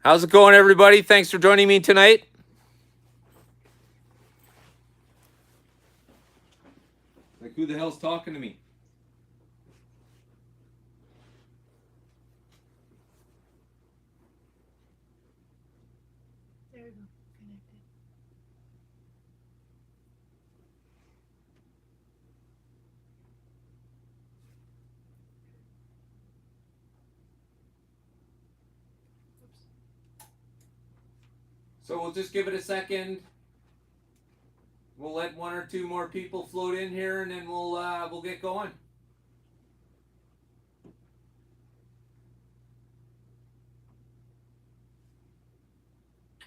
How's it going, everybody? Thanks for joining me tonight. Like, who the hell's talking to me? There we go. Connected. Oops. So we'll just give it a second. We'll let one or two more people float in here, and then we'll get going.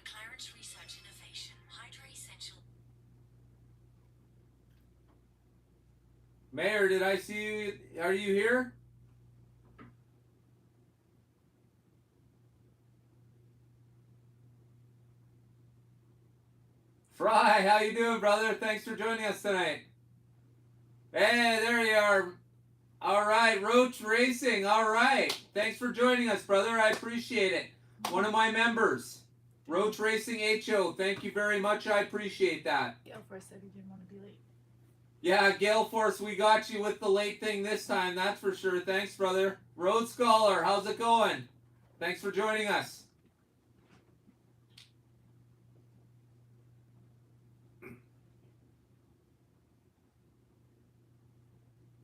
Clarence Research Innovation Hydro Essential. Mayor, did I see you? Are you here? Fry, how you doing, brother? Thanks for joining us tonight. Hey, there you are. All right, Roach Racing. All right. Thanks for joining us, brother. I appreciate it. One of my members, Roach Racing HO. Thank you very much. I appreciate that. Gale Force said he didn't want to be late. Yeah, Gale Force, we got you with the late thing this time. That's for sure. Thanks, brother. Road Scholar, how's it going? Thanks for joining us.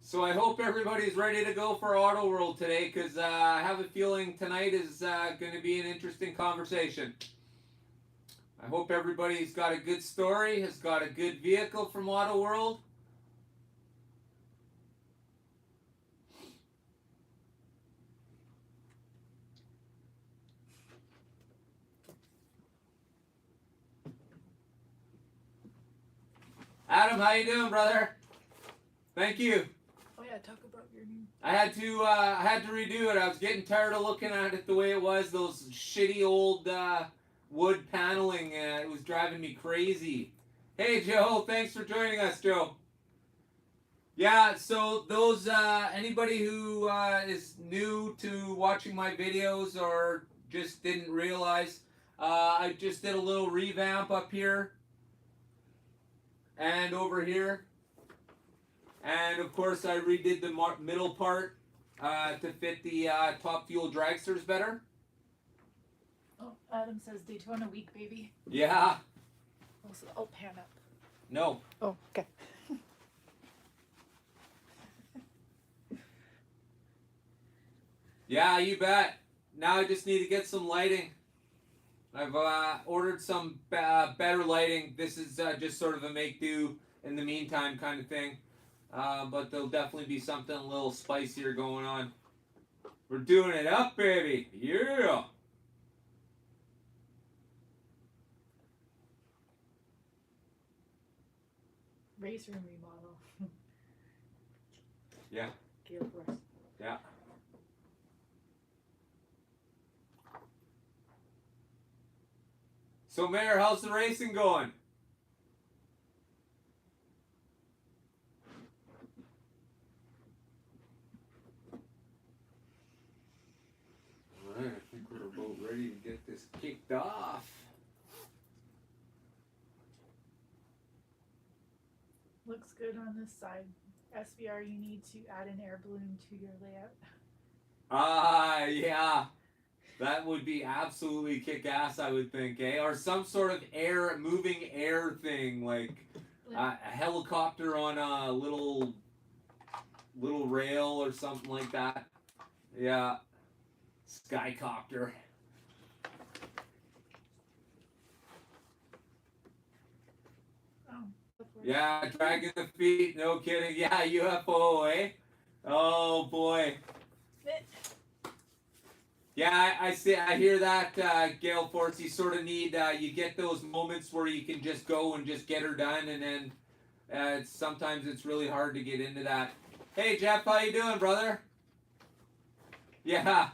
So I hope everybody's ready to go for AutoWorld today, because I have a feeling tonight is going to be an interesting conversation. I hope everybody's got a good story, has got a good vehicle from AutoWorld. Adam, how you doing, brother? Thank you. Oh yeah, talk about your new. I had to redo it. I was getting tired of looking at it the way it was. Those shitty old wood paneling. It was driving me crazy. Hey, Joe. Thanks for joining us, Joe. Yeah. So those anybody who is new to watching my videos or just didn't realize, I just did a little revamp up here and over here. And of course, I redid the middle part to fit the top fuel dragsters better. Oh, Adam says Daytona week, baby. Yeah. Also, I'll pan up. No. Oh, okay. Yeah, you bet. Now I just need to get some lighting. I've ordered some better lighting. This is just sort of a make-do in the meantime kind of thing. But there'll definitely be something a little spicier going on. We're doing it up, baby. Yeah. Race room remodel. Yeah. Gale Force. Yeah. So, Mayor, how's the racing going? Alright, I think we're about ready to get this kicked off. Looks good on this side. SVR, you need to add an air balloon to your layout. Yeah. That would be absolutely kick-ass, I would think, eh? Or some sort of moving air thing, like a helicopter on a little rail or something like that. Yeah. Skycopter. Oh, Yeah, dragging the feet, no kidding. Yeah, UFO, eh? Oh boy. Yeah, I see. I hear that, Gale Force. You sort of need. You get those moments where you can just go and just get her done, and then sometimes it's really hard to get into that. Hey, Jeff, how you doing, brother? Yeah.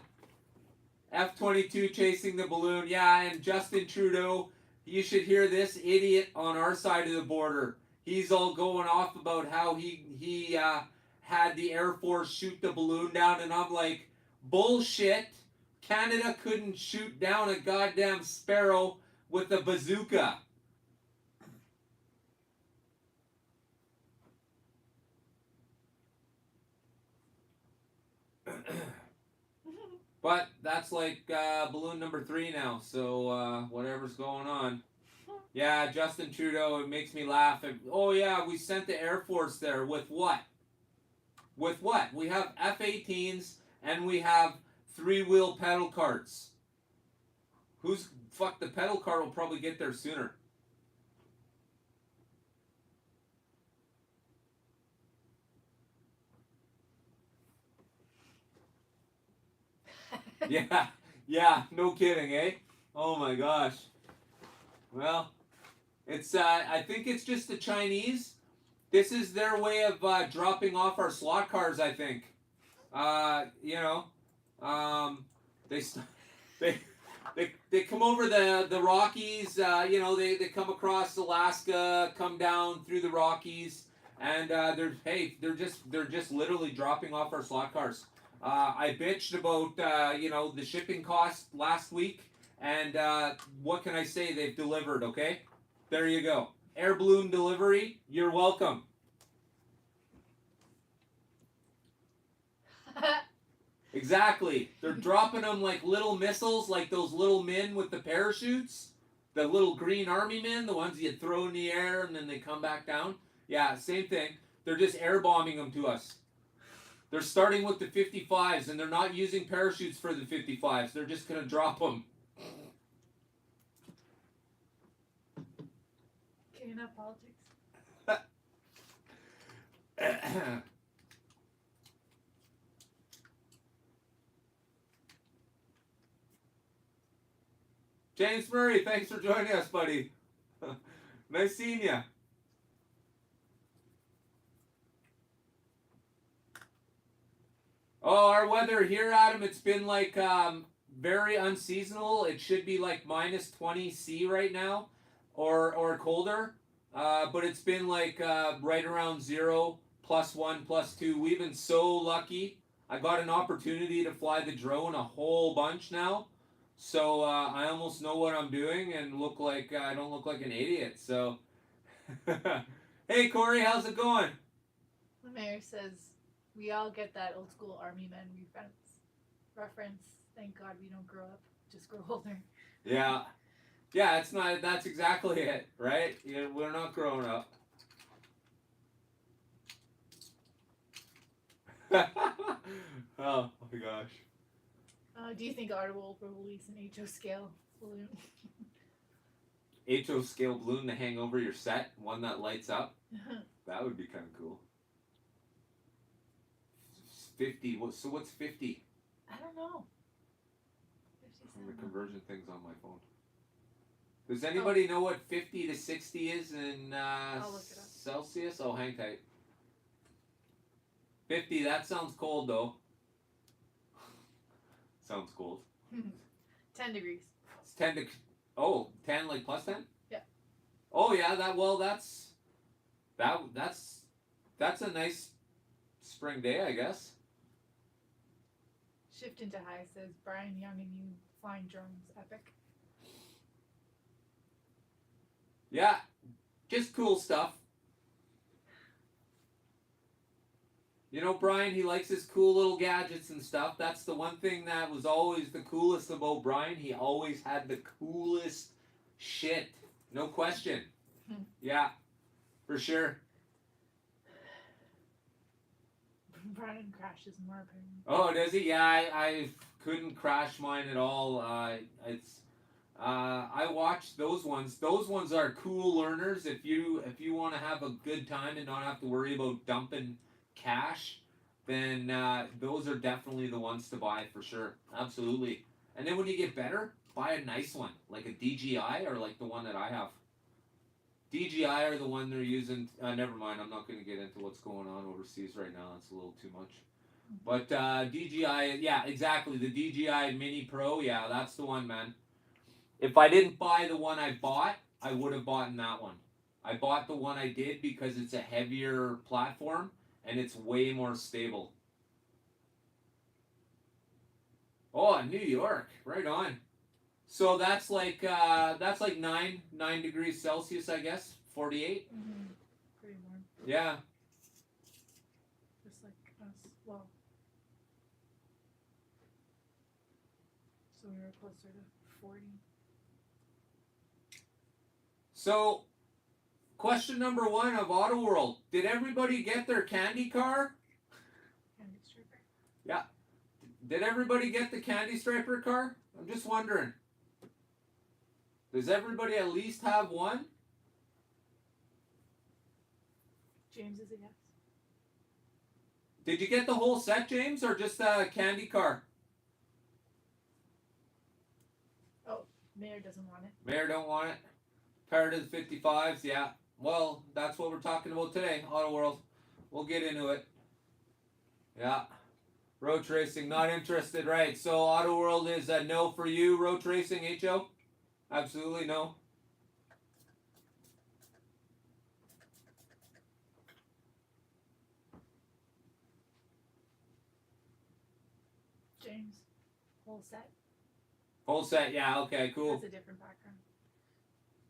F-22 chasing the balloon. Yeah, and Justin Trudeau. You should hear this idiot on our side of the border. He's all going off about how he had the Air Force shoot the balloon down, and I'm like, bullshit. Canada couldn't shoot down a goddamn sparrow with a bazooka. But that's like balloon number 3 now, so whatever's going on. Yeah, Justin Trudeau, it makes me laugh. Oh yeah, we sent the Air Force there with what? With what? We have F-18s and we have 3-wheel pedal carts. The pedal cart will probably get there sooner. Yeah, no kidding, eh? Oh my gosh. Well, it's I think it's just the Chinese. This is their way of dropping off our slot cars, I think. You know, they they come over the Rockies. You know, they come across Alaska, come down through the Rockies, and they're just literally dropping off our slot cars. I bitched about you know, the shipping cost last week, and what can I say? They've delivered. Okay, there you go. Air balloon delivery. You're welcome. Exactly. They're dropping them like little missiles, like those little men with the parachutes, the little green army men, the ones you throw in the air and then they come back down. Yeah, same thing. They're just air bombing them to us. They're starting with the 55s, and they're not using parachutes for the 55s. They're just going to drop them. Okay, enough politics. James Murray, thanks for joining us, buddy. Nice seeing ya. Oh, our weather here, Adam, it's been like very unseasonal. It should be like minus 20 C right now, or colder. But it's been like right around 0, +1, +2. We've been so lucky. I got an opportunity to fly the drone a whole bunch now. So I almost know what I'm doing and look like I don't look like an idiot. So, hey Corey, how's it going? The mayor says we all get that old school army men reference. Thank God we don't grow up, just grow older. Yeah, it's not. That's exactly it, right? Yeah, we're not growing up. Oh my gosh. Do you think AutoWorld will release an HO scale balloon? HO scale balloon to hang over your set, one that lights up. That would be kind of cool. 50. So what's 50? I don't know. The conversion thing's on my phone. Does anybody know what 50 to 60 is in I'll look it up. Celsius? Oh, hang tight. 50, that sounds cold though. Sounds cold. 10 degrees. It's 10 to... Oh, 10 like plus 10? Yeah. Oh yeah, that's a nice spring day, I guess. Shift into high says Brian Young and you flying drones, epic. Yeah, just cool stuff. You know, Brian, he likes his cool little gadgets and stuff. That's the one thing that was always the coolest about Brian. He always had the coolest shit. No question. Yeah, for sure. Brian crashes more apparently. Oh, does he? Yeah, I couldn't crash mine at all. I watched those ones. Those ones are cool learners. If you want to have a good time and not have to worry about dumping cash, then those are definitely the ones to buy for sure. Absolutely. And then when you get better, buy a nice one like a DJI or like the one that I have. DJI are the one they're using. Never mind. I'm not going to get into what's going on overseas right now. That's a little too much. But DJI, yeah, exactly. The DJI Mini Pro, yeah, that's the one, man. If I didn't buy the one I bought, I would have bought that one. I bought the one I did because it's a heavier platform and it's way more stable. Oh, New York, right on. So that's like 9 degrees Celsius, I guess. 48. Pretty warm. Yeah. Just like us. Well, so we were closer to 40. So, question number 1 of AutoWorld: did everybody get their candy car? Candy striper. Yeah. Did everybody get the candy striper car? I'm just wondering. Does everybody at least have one? James is a yes. Did you get the whole set, James, or just a candy car? Oh, Mayor doesn't want it. Mayor don't want it. Tired of the 55s, yeah. Well, that's what we're talking about today, AutoWorld. We'll get into it. Yeah. Road racing, not interested, right. So AutoWorld is a no for you. Road racing, HO? Absolutely no. James, whole set. Whole set, yeah, okay, cool. That's a different background.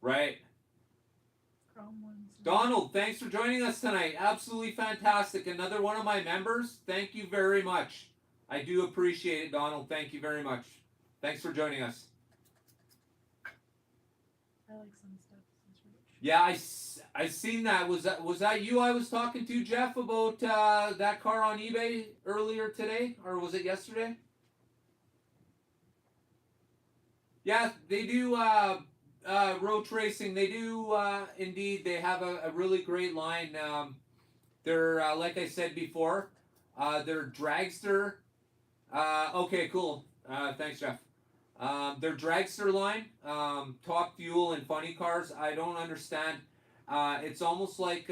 Right. Chrome ones. Donald, thanks for joining us tonight. Absolutely fantastic. Another one of my members. Thank you very much. I do appreciate it, Donald. Thank you very much. Thanks for joining us. I like some stuff. Yeah, I seen that. Was that you I was talking to, Jeff, about that car on eBay earlier today, or was it yesterday? Yeah, they do road racing. They do indeed. They have a really great line. They're like I said before, they're dragster. Okay, cool. Thanks, Jeff. Their dragster line, top fuel and funny cars. I don't understand. It's almost like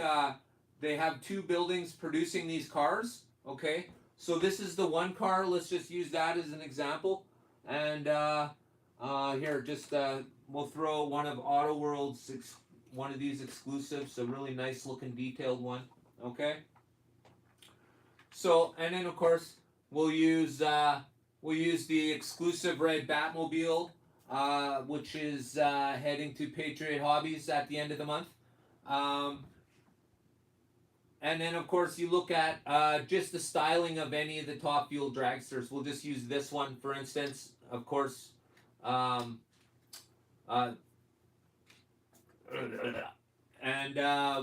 they have 2 buildings producing these cars. Okay, so this is the one car. Let's just use that as an example. And here, just we'll throw one of AutoWorld's one of these exclusives. A really nice looking detailed one. Okay. So, and then of course we'll use the exclusive red Batmobile, which is heading to Patriot Hobbies at the end of the month. And then, of course, you look at just the styling of any of the top fuel dragsters. We'll just use this one, for instance. Of course, and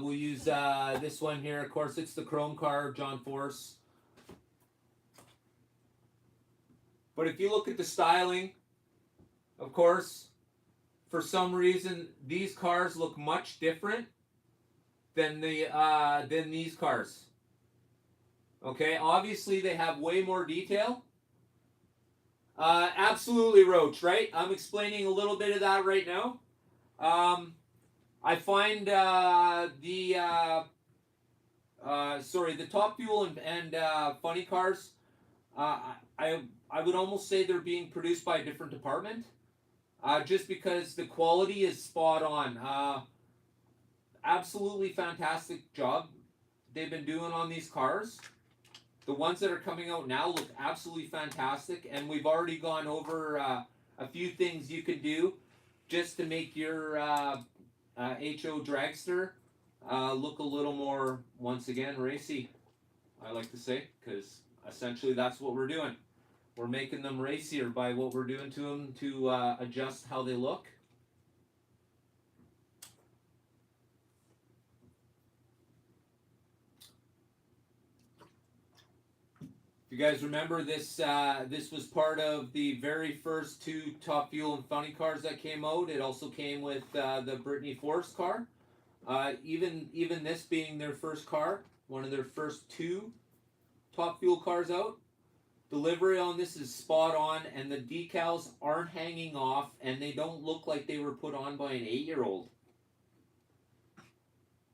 we'll use this one here. Of course, it's the chrome car, John Force. But if you look at the styling, of course, for some reason, these cars look much different than these cars. Okay, obviously they have way more detail. Absolutely, Roach, right? I'm explaining a little bit of that right now. I find the top fuel and funny cars. I would almost say they're being produced by a different department, just because the quality is spot on. Absolutely fantastic job they've been doing on these cars. The ones that are coming out now look absolutely fantastic, and we've already gone over a few things you can do just to make your HO dragster look a little more, once again, racy, I like to say, because essentially that's what we're doing. We're making them racier by what we're doing to them to adjust how they look. If you guys remember, this was part of the very first 2 Top Fuel and Funny cars that came out. It also came with the Brittany Force car. Even this being their first car, one of their first 2 Top Fuel cars out. Delivery on this is spot on, and the decals aren't hanging off, and they don't look like they were put on by an 8-year-old.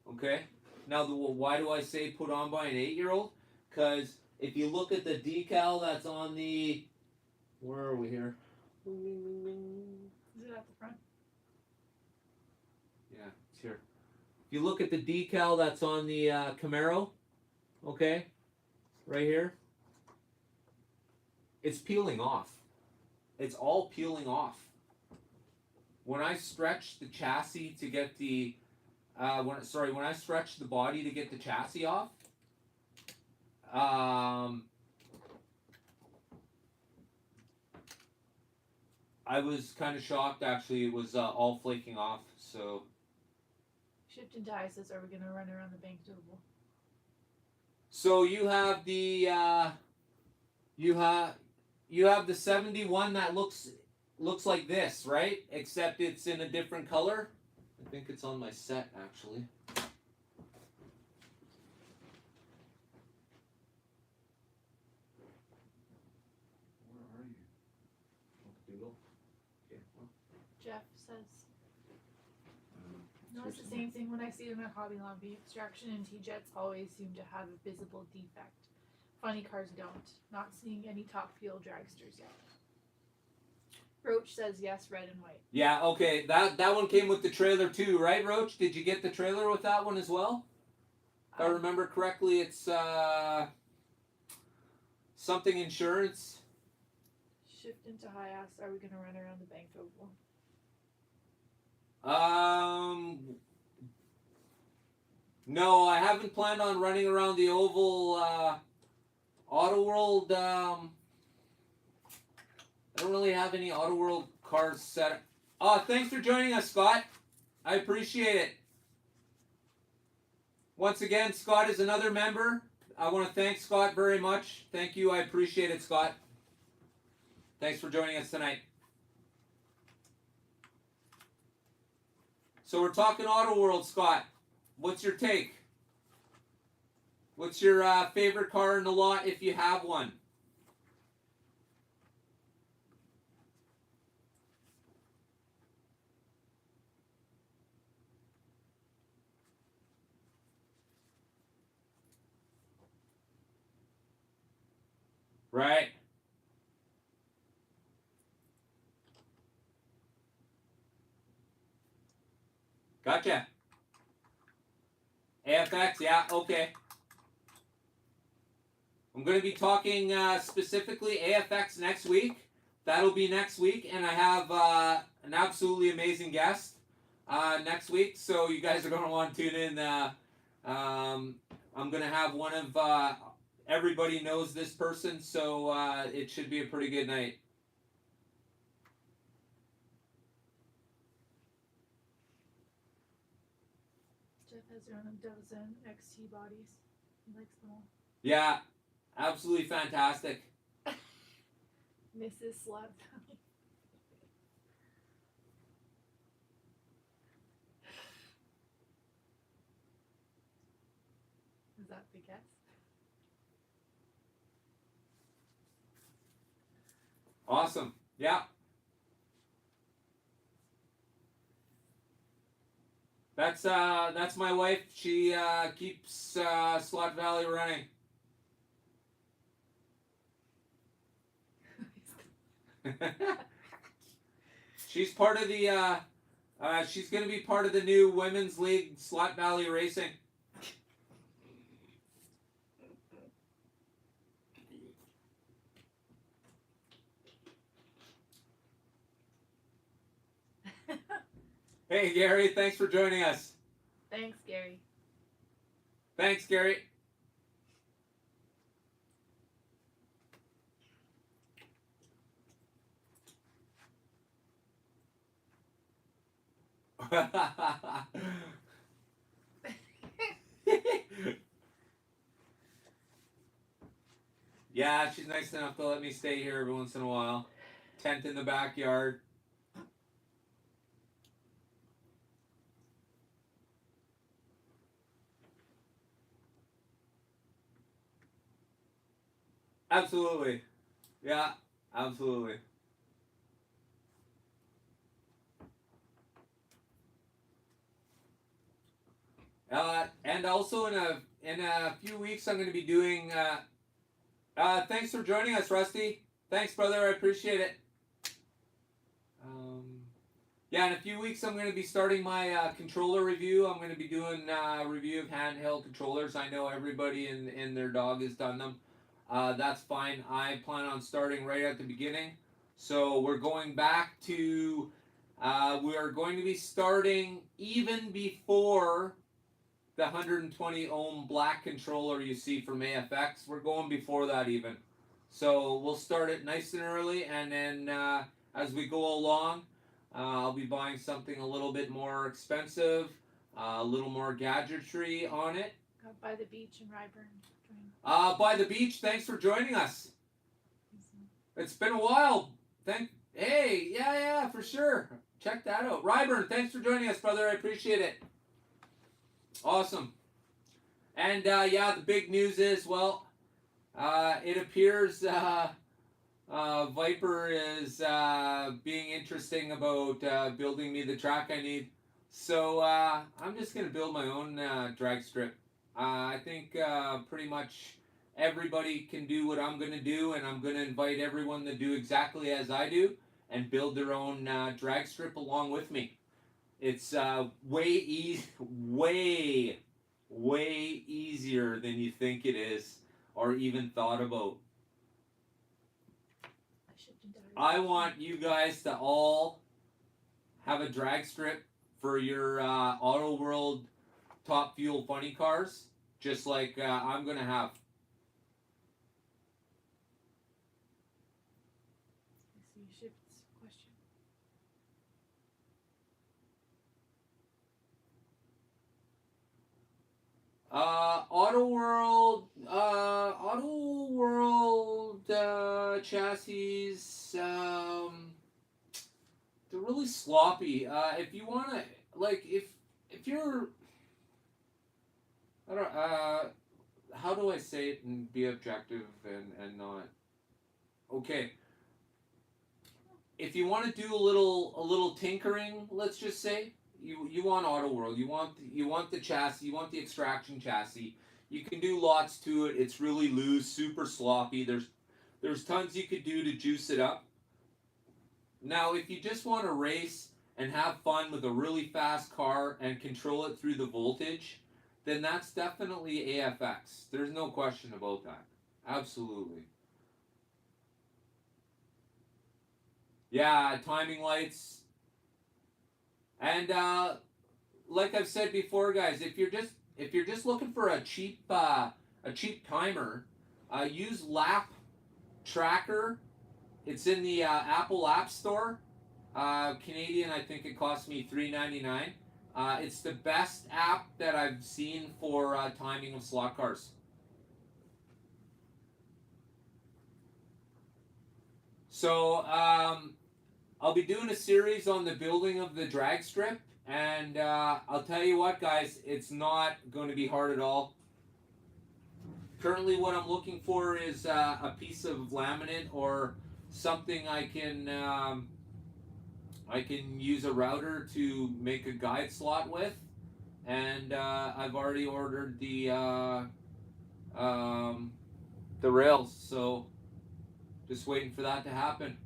Okay? Now, why do I say put on by an 8-year-old? Because if you look at the decal that's on the... Where are we here? Is it at the front? Yeah, it's here. If you look at the decal that's on the Camaro, okay, right here, it's peeling off. it's all peeling off. When I stretch the chassis to get the when I stretch the body to get the chassis off, I was kind of shocked actually. It was all flaking off. So Shipton Dye says, "Are we gonna run around the banked oval?" so you have the you have the 71 that looks like this, right? Except it's in a different color. I think it's on my set actually. Where are you? Doodle. Okay. Well. Jeff says, "No, it's the same thing when I see them at Hobby Lobby. Extraction and T-Jets always seem to have a visible defect. Funny cars don't. Not seeing any top fuel dragsters yet." Roach says yes, red and white. Yeah, okay. That one came with the trailer too, right, Roach? Did you get the trailer with that one as well? If I remember correctly, it's something insurance. Shift into high asks, "Are we gonna run around the banked oval?" No, I haven't planned on running around the oval. AutoWorld. I don't really have any AutoWorld cars set up. Oh, thanks for joining us, Scott. I appreciate it. Once again, Scott is another member. I want to thank Scott very much. Thank you. I appreciate it, Scott. Thanks for joining us tonight. So we're talking AutoWorld, Scott. What's your take? What's your favorite car in the lot if you have one? Right. Gotcha. AFX, yeah, okay. I'm going to be talking specifically AFX next week. That'll be next week, and I have an absolutely amazing guest next week, so you guys are going to want to tune in. I'm going to have one of, everybody knows this person, so it should be a pretty good night. Jeff has around a dozen XT bodies. He likes them all. Yeah, absolutely fantastic. Mrs. Slut. Is that the guess? Awesome. Yeah. That's my wife. She keeps Slot Valley running. She's part of the she's going to be part of the new women's league, Slot Valley Racing. Hey Gary, thanks for joining us. Thanks, Gary. Thanks, Gary. Yeah, she's nice enough to let me stay here every once in a while. Tent in the backyard. Absolutely. Yeah, absolutely. And also in a few weeks I'm going to be doing. Thanks for joining us, Rusty. Thanks, brother. I appreciate it. Yeah, in a few weeks I'm going to be starting my controller review. I'm going to be doing a review of handheld controllers. I know everybody in their dog has done them. That's fine. I plan on starting right at the beginning. So we're going back to, we are going to be starting even before the 120 ohm black controller you see from AFX. We're going before that even. So we'll start it nice and early, and then as we go along, I'll be buying something a little bit more expensive, a little more gadgetry on it. By the beach in Ryburn. By the beach, thanks for joining us. It's been a while. Hey, yeah, for sure. Check that out. Ryburn, thanks for joining us, brother. I appreciate it. Awesome. And yeah, the big news is, well, it appears Viper is being interesting about building me the track I need. So I'm just going to build my own drag strip. I think pretty much everybody can do what I'm going to do, and I'm going to invite everyone to do exactly as I do and build their own drag strip along with me. It's way easier than you think it is or even thought about. I want you guys to all have a drag strip for your AutoWorld Top Fuel funny cars, just like I'm going to have. AutoWorld chassis, they're really sloppy. If you want to, like, if you're, I don't, how do I say it and be objective and not, okay. If you want to do a little tinkering, let's just say, you want AutoWorld, you want the chassis, you want the extraction chassis. You can do lots to it. It's really loose, super sloppy. There's tons you could do to juice it up. Now, if you just want to race and have fun with a really fast car and control it through the voltage, then that's definitely AFX. There's no question about that. Absolutely. Yeah, timing lights. And like I've said before, guys, if you're just looking for a cheap timer, use Lap Tracker. It's in the Apple App Store. Canadian, I think it cost me $3.99. It's the best app that I've seen for timing of slot cars. So I'll be doing a series on the building of the drag strip, and I'll tell you what, guys, it's not going to be hard at all. Currently, what I'm looking for is a piece of laminate or something I can use a router to make a guide slot with, and I've already ordered the rails, so just waiting for that to happen.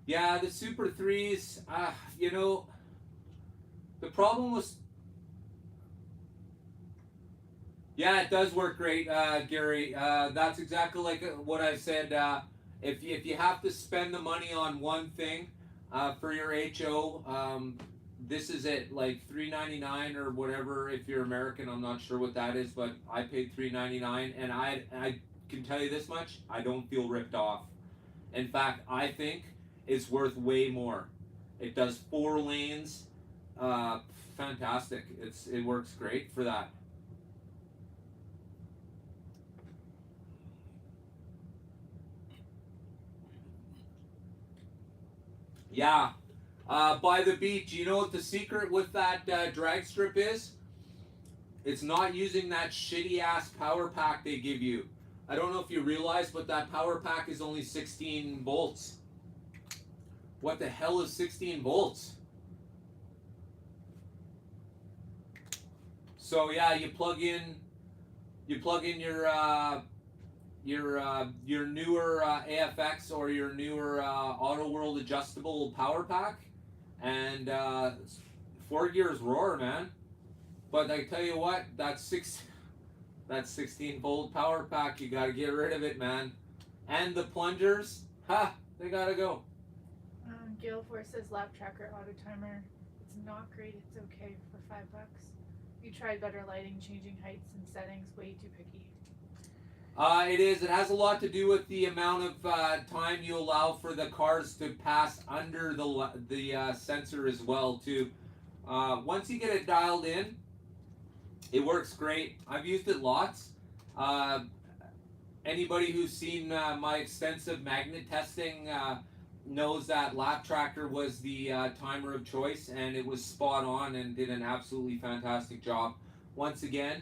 Yeah, the Super 3s, you know, the problem was... Yeah, it does work great, Gary. That's exactly like what I said. If you have to spend the money on one thing for your HO, this is it. Like $3.99 or whatever. If you're American, I'm not sure what that is, but I paid $3.99, and I can tell you this much: I don't feel ripped off. In fact, I think it's worth way more. It does 4 lanes. Fantastic. It works great for that. Yeah. By the beach, you know what the secret with that drag strip is? It's not using that shitty ass power pack they give you. I don't know if you realize, but that power pack is only 16 volts. What the hell is 16 volts? So yeah, you plug in your newer AFX or your newer AutoWorld adjustable power pack, and 4 gears roar, man. But I tell you what, that 16-volt power pack, you gotta get rid of it, man. And the plungers, they gotta go. Gale Force says lap tracker auto timer. It's not great. It's okay for $5. You tried better lighting, changing heights and settings. Way too picky. It is. It has a lot to do with the amount of time you allow for the cars to pass under the sensor as well, too. Once you get it dialed in, it works great. I've used it lots. Anybody who's seen my extensive magnet testing knows that lap tracker was the timer of choice, and it was spot on and did an absolutely fantastic job. Once again,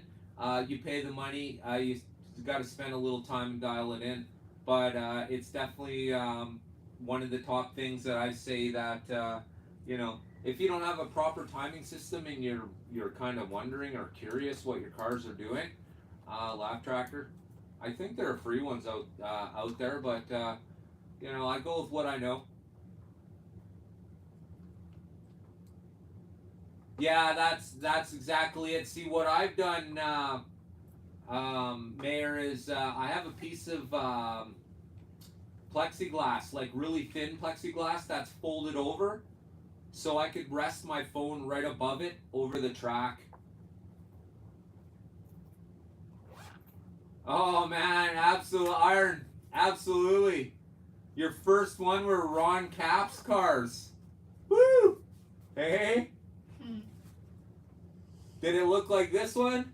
you pay the money, you got to spend a little time and dial it in, but it's definitely one of the top things that I say that if you don't have a proper timing system and you're kind of wondering or curious what your cars are doing, lap tracker. I think there are free ones out there, but I go with what I know. Yeah, that's exactly it. See, what I've done, Mayor, is I have a piece of plexiglass, like really thin plexiglass that's folded over, so I could rest my phone right above it over the track. Oh man, absolute iron, absolutely. Your first one were Ron Cap's cars. Woo! Hey. Did it look like this one?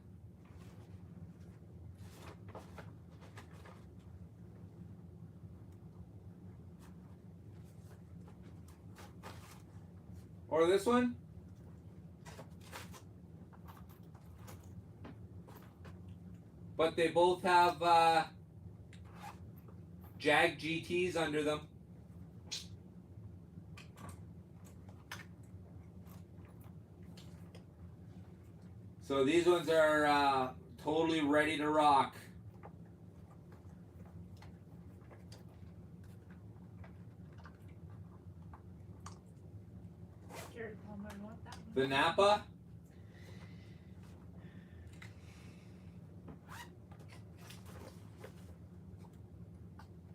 Or this one? But they both have Jag GTs under them. So these ones are totally ready to rock. The Napa.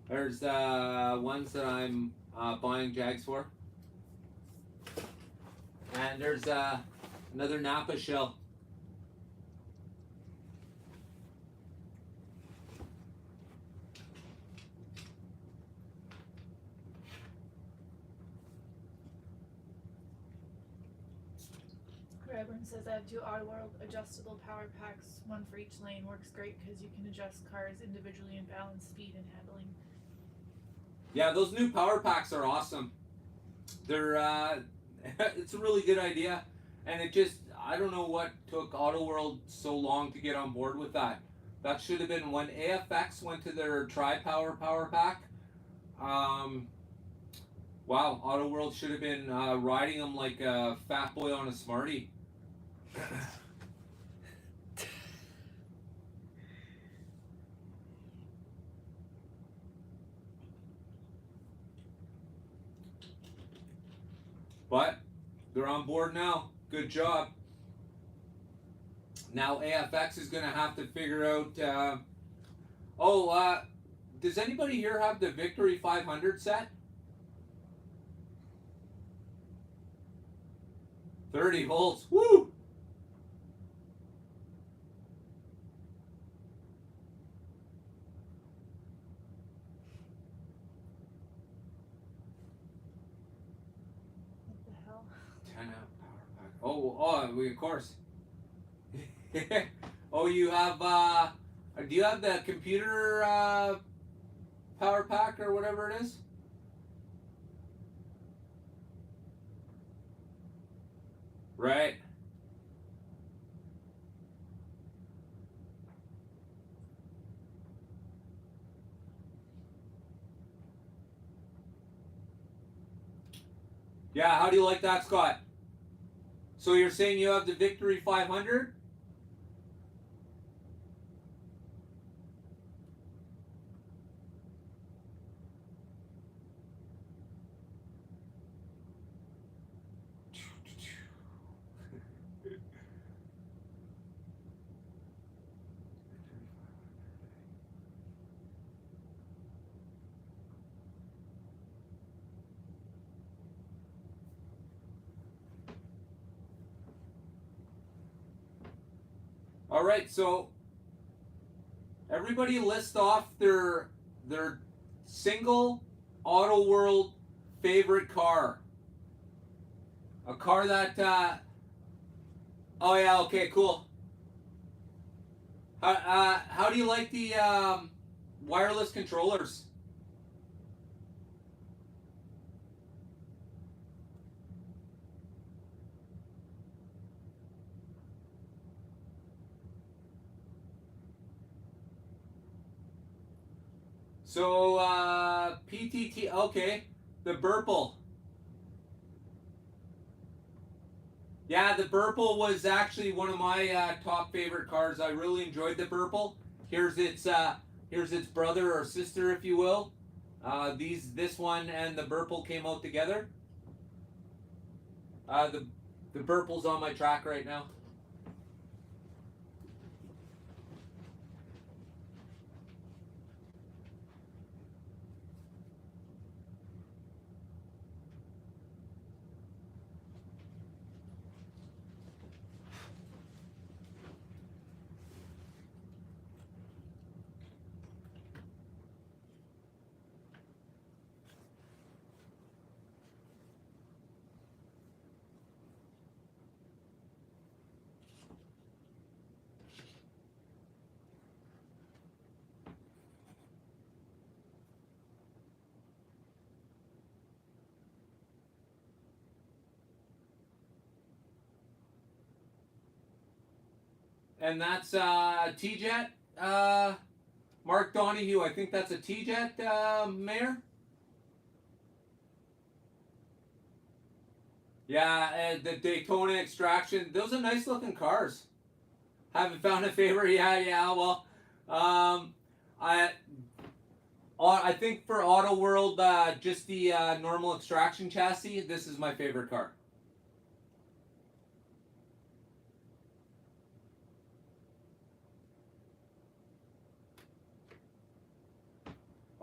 There's ones that I'm buying Jags for. And there's another Napa shell. Redburn says I have 2 AutoWorld adjustable power packs, one for each lane. Works great because you can adjust cars individually and balance speed and handling. Yeah, those new power packs are awesome. They're it's a really good idea, and I don't know what took AutoWorld so long to get on board with that. That should have been when AFX went to their Tri-Power power pack. Wow, AutoWorld should have been riding them like a fat boy on a Smartie. But they're on board now. Good job. Now AFX is going to have to figure out. Does anybody here have the Victory 500 set? 30 volts. Woo! What the hell? 10 amp power pack. Of course. Oh, you have do you have the computer power pack or whatever it is? Right. Yeah, how do you like that, Scott? So you're saying you have the Victory 500? All right, so everybody list off their single AutoWorld favorite car. A car that oh yeah, okay, cool. How do you like the wireless controllers? So PTT, okay, the Burple. Yeah, the Burple was actually one of my top favorite cars. I really enjoyed the Burple. Here's its brother or sister, if you will. This one and the Burple came out together. The Burple's on my track right now. And that's T-Jet. Mark Donahue, I think that's a T-Jet Mayor. Yeah, the Daytona Extraction. Those are nice looking cars. Haven't found a favorite yet. Yeah, well, I think for AutoWorld, just the normal Extraction chassis. This is my favorite car.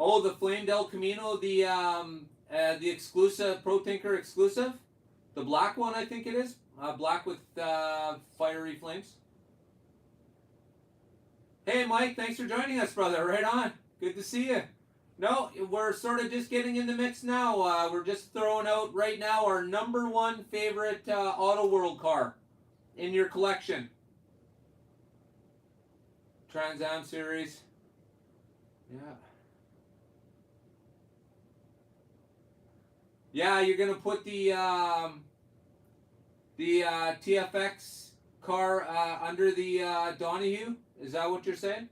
Oh, the Flame Del Camino, the exclusive Pro Tinker exclusive, the black one, I think it is. Black with fiery flames. Hey, Mike, thanks for joining us, brother. Right on. Good to see you. No, we're sort of just getting in the mix now. We're just throwing out right now our number one favorite AutoWorld car in your collection. Trans Am series. Yeah. Yeah, you're gonna put the TFX car under the Donahue. Is that what you're saying?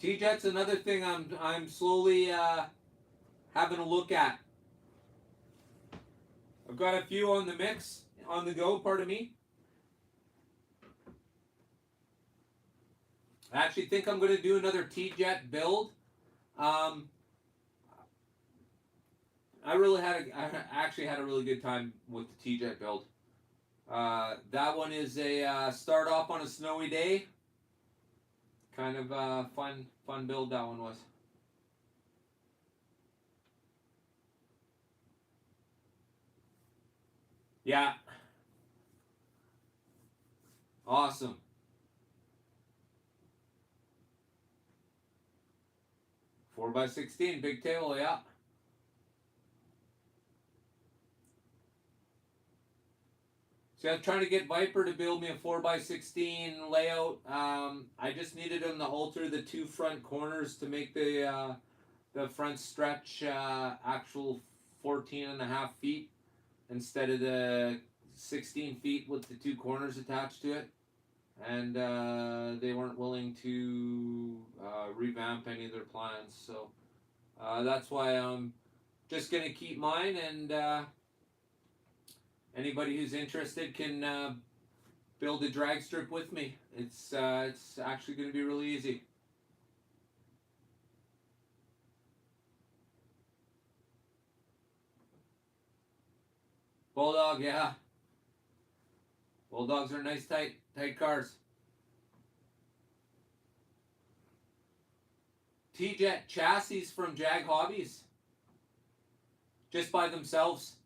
T-Jet's another thing I'm slowly having a look at. I've got a few on the mix, on the go. Pardon me. I actually think I'm going to do another T-Jet build. I actually had a really good time with the T-Jet build. That one is a start off on a snowy day. Kind of fun build that one was. Yeah. Awesome. 4x16, big table, yeah. See, I was trying to get Viper to build me a 4x16 layout. I just needed him to alter the two front corners to make the front stretch actual 14.5 feet instead of the 16 feet with the two corners attached to it. And they weren't willing to revamp any of their plans. So that's why I'm just going to keep mine, and anybody who's interested can build a drag strip with me. It's actually going to be really easy. Bulldog, yeah. Bulldogs are nice, tight cars. T-Jet chassis from Jag Hobbies. Just by themselves.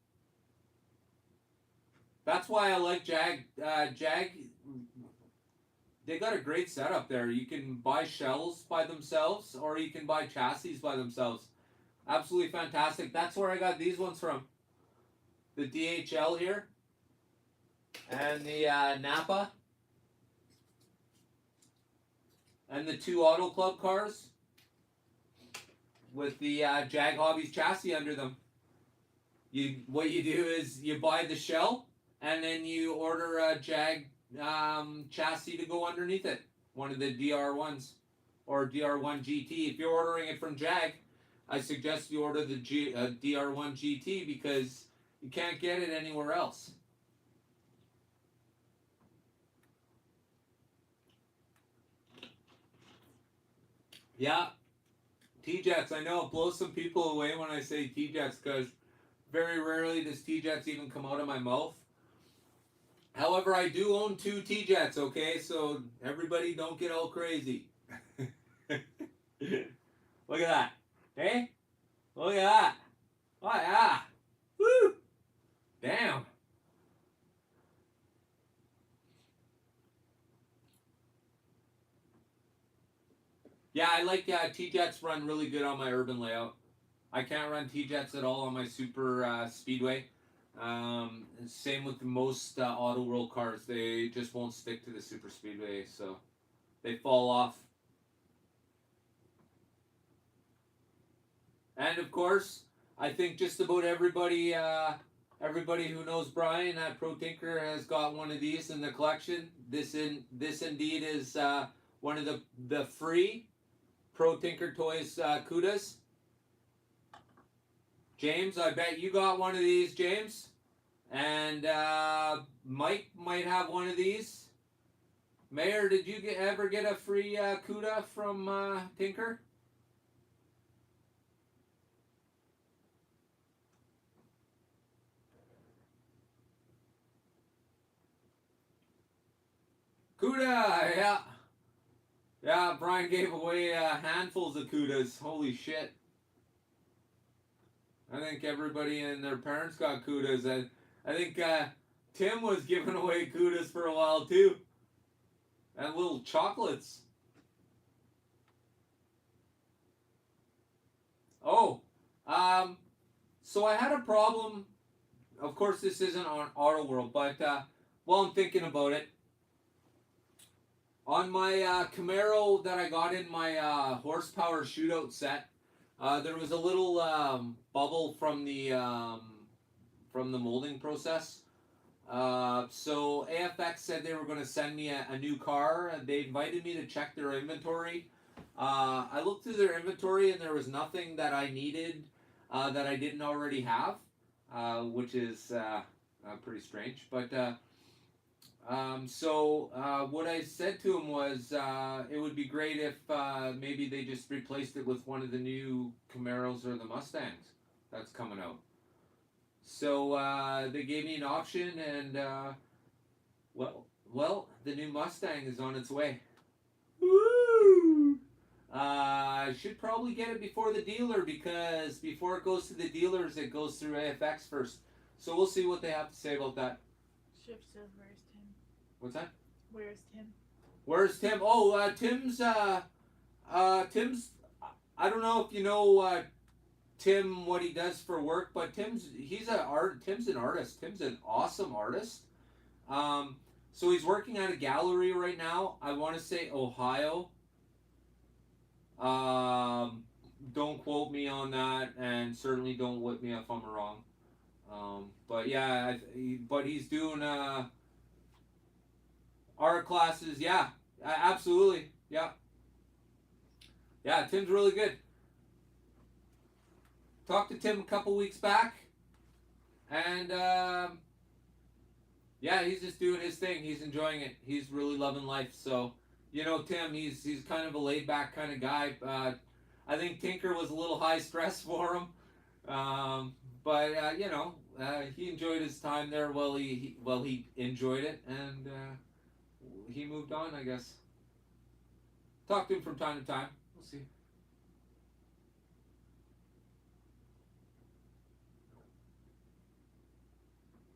That's why I like Jag. Jag, they got a great setup there. You can buy shells by themselves, or you can buy chassis by themselves. Absolutely fantastic. That's where I got these ones from. The DHL here. And the Napa. And the 2 Auto Club cars. With the Jag Hobbies chassis under them. What you do is you buy the shell, and then you order a Jag chassis to go underneath it. One of the DR1s or DR1 GT. If you're ordering it from Jag, I suggest you order the DR1 GT because you can't get it anywhere else. Yeah, T-Jets. I know it blows some people away when I say T-Jets because very rarely does T-Jets even come out of my mouth. However, I do own 2 T-Jets, okay? So everybody don't get all crazy. Look at that. Hey? Look at that. Oh, yeah. Woo! Damn. Yeah, I like T-Jets run really good on my urban layout. I can't run T-Jets at all on my super speedway. Same with most AutoWorld cars. They just won't stick to the super speedway, so they fall off. And of course, I think just about everybody who knows Brian at Pro Tinker has got one of these in the collection. This indeed is one of the free Pro Tinker Toys Cudas. James, I bet you got one of these, James. And Mike might have one of these. Mayor, did you ever get a free CUDA from Tinker? CUDA, yeah. Yeah, Brian gave away handfuls of CUDAs. Holy shit. I think everybody and their parents got CUDAs. And I think Tim was giving away CUDAs for a while too. And little chocolates. Oh, so I had a problem. Of course, this isn't on AutoWorld, but while I'm thinking about it, on my Camaro that I got in my horsepower shootout set, there was a little bubble from the molding process. So AFX said they were going to send me a new car. They invited me to check their inventory. I looked through their inventory and there was nothing that I needed that I didn't already have, which is pretty strange. But what I said to him was it would be great if maybe they just replaced it with one of the new Camaros or the Mustangs that's coming out. So they gave me an option, and well, the new Mustang is on its way. Woo! I should probably get it before the dealer because before it goes to the dealers, it goes through AFX first. So we'll see what they have to say about that. Shift says, where's Tim? What's that? Where's Tim? Where's Tim? Oh, Tim's. I don't know if you know Tim what he does for work, but Tim's an artist. Tim's an awesome artist. So he's working at a gallery right now. I want to say Ohio. Don't quote me on that, and certainly don't whip me if I'm wrong. But yeah, but he's doing art classes. Yeah, absolutely. Yeah. Yeah, Tim's really good. Talked to Tim a couple weeks back, and yeah, he's just doing his thing. He's enjoying it. He's really loving life. So, you know, Tim, he's kind of a laid back kind of guy. I think Tinker was a little high stress for him, but you know, he enjoyed his time there. He enjoyed it, and he moved on, I guess. Talk to him from time to time. We'll see.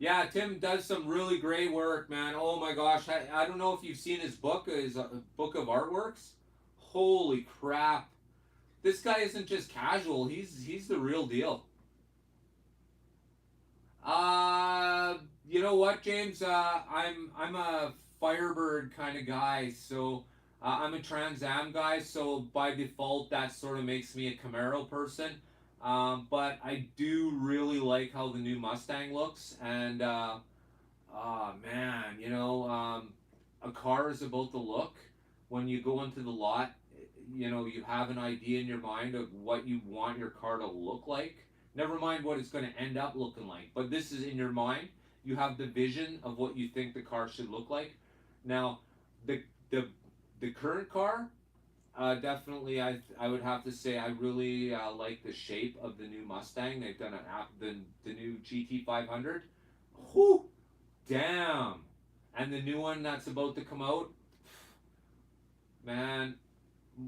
Yeah, Tim does some really great work, man. Oh my gosh, I don't know if you've seen his book, his book of artworks. Holy crap! This guy isn't just casual. He's the real deal. Uh, you know what, James? I'm a Firebird kind of guy, so I'm a Trans Am guy. So by default, that sort of makes me a Camaro person. But I do really like how the new Mustang looks, and man, a car is about the look. When you go into the lot, you have an idea in your mind of what you want your car to look like. Never mind what it's going to end up looking like, but this is in your mind. You have the vision of what you think the car should look like. Now, the the the current car, definitely, I would have to say I really like the shape of the new Mustang. They've done the new GT 500. Whew, damn! And the new one that's about to come out, man,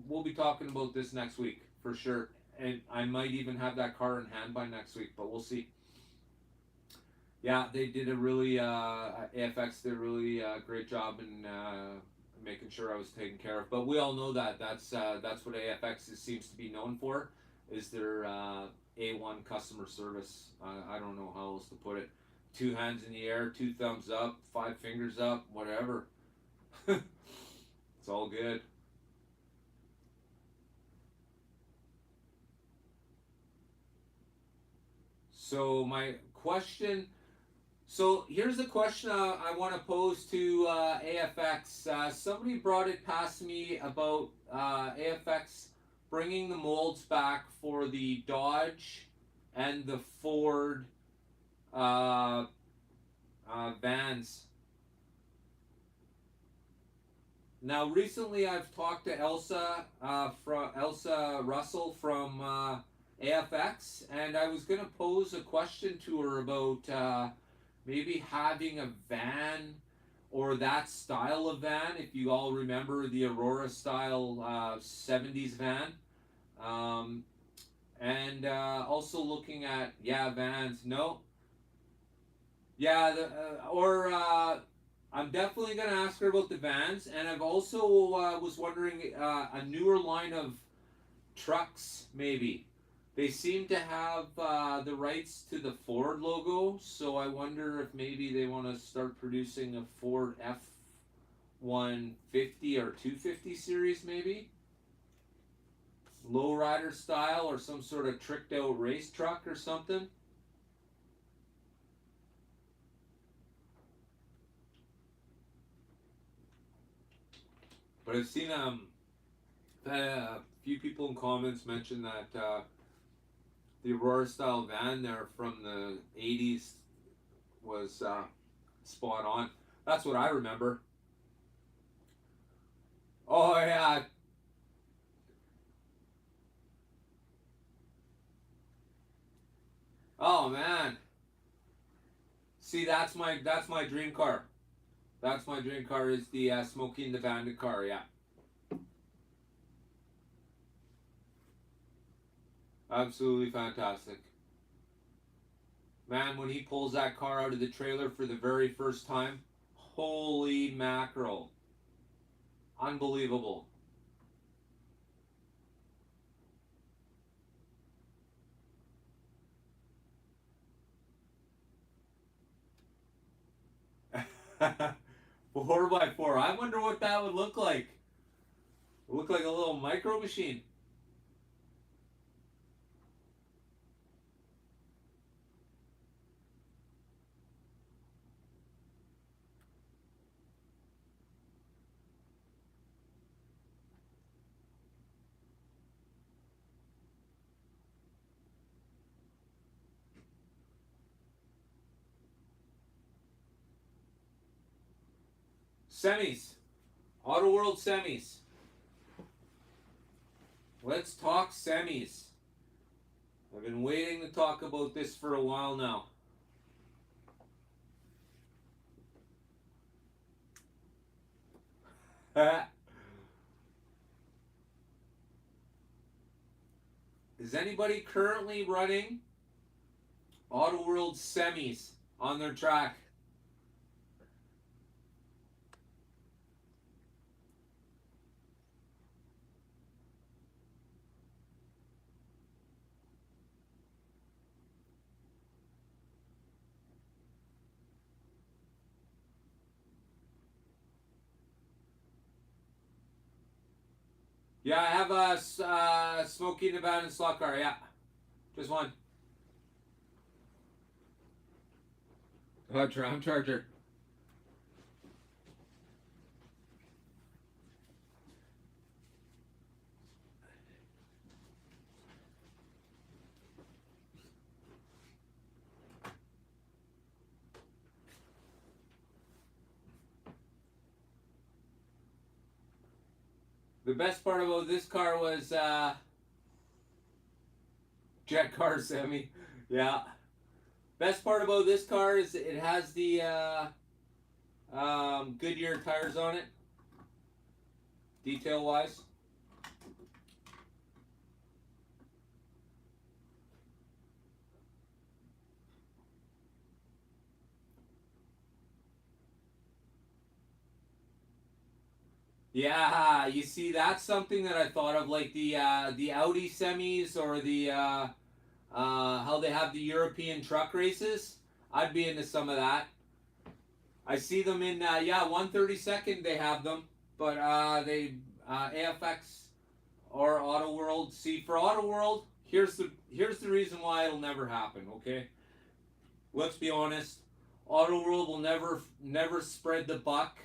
we'll be talking about this next week for sure. And I might even have that car in hand by next week, but we'll see. Yeah, they did a really AFX did a really great job in making sure I was taken care of. But we all know that's what AFX seems to be known for, is their A1 customer service. I don't know how else to put it. Two hands in the air, two thumbs up, five fingers up, whatever. It's all good. So my question. So here's a question I want to pose to AFX. Somebody brought it past me about AFX bringing the molds back for the Dodge and the Ford uh, vans. Now, recently I've talked to Elsa Russell from AFX, and I was going to pose a question to her about maybe having a van or that style of van. If you all remember the Aurora style 70s van, um, and also looking at vans. No, yeah, or I'm definitely going to ask her about the vans, and I've also was wondering a newer line of trucks, maybe. They seem to have the rights to the Ford logo, so I wonder if maybe they want to start producing a Ford F-150 or 250 series, maybe? Lowrider style, or some sort of tricked out race truck or something. But I've seen a few people in comments mention that the Aurora style van there from the 80s was spot on. That's what I remember. Oh yeah. Oh man. See, that's my dream car. That's my dream car, is the Smokey and the Bandit car. Yeah. Absolutely fantastic. Man, when he pulls that car out of the trailer for the very first time, holy mackerel. Unbelievable. Four by four. I wonder what that would look like. It would look like a little micro machine. Semis. AutoWorld semis. Let's talk semis. I've been waiting to talk about this for a while now. Is anybody currently running AutoWorld semis? on their track. Yeah, I have a smoking abandoned slot car. Yeah, just one. Ram Charger. The best part about this car was jet car semi. Yeah. Best part about this car is it has the Goodyear tires on it, detail wise. Yeah, you see, that's something that I thought of, like the Audi semis or the how they have the European truck races. I'd be into some of that. I see them in yeah, 132nd they have them, but they AFX or AutoWorld. See, for AutoWorld, here's the reason why it'll never happen. Okay, let's be honest. AutoWorld will never spread the buck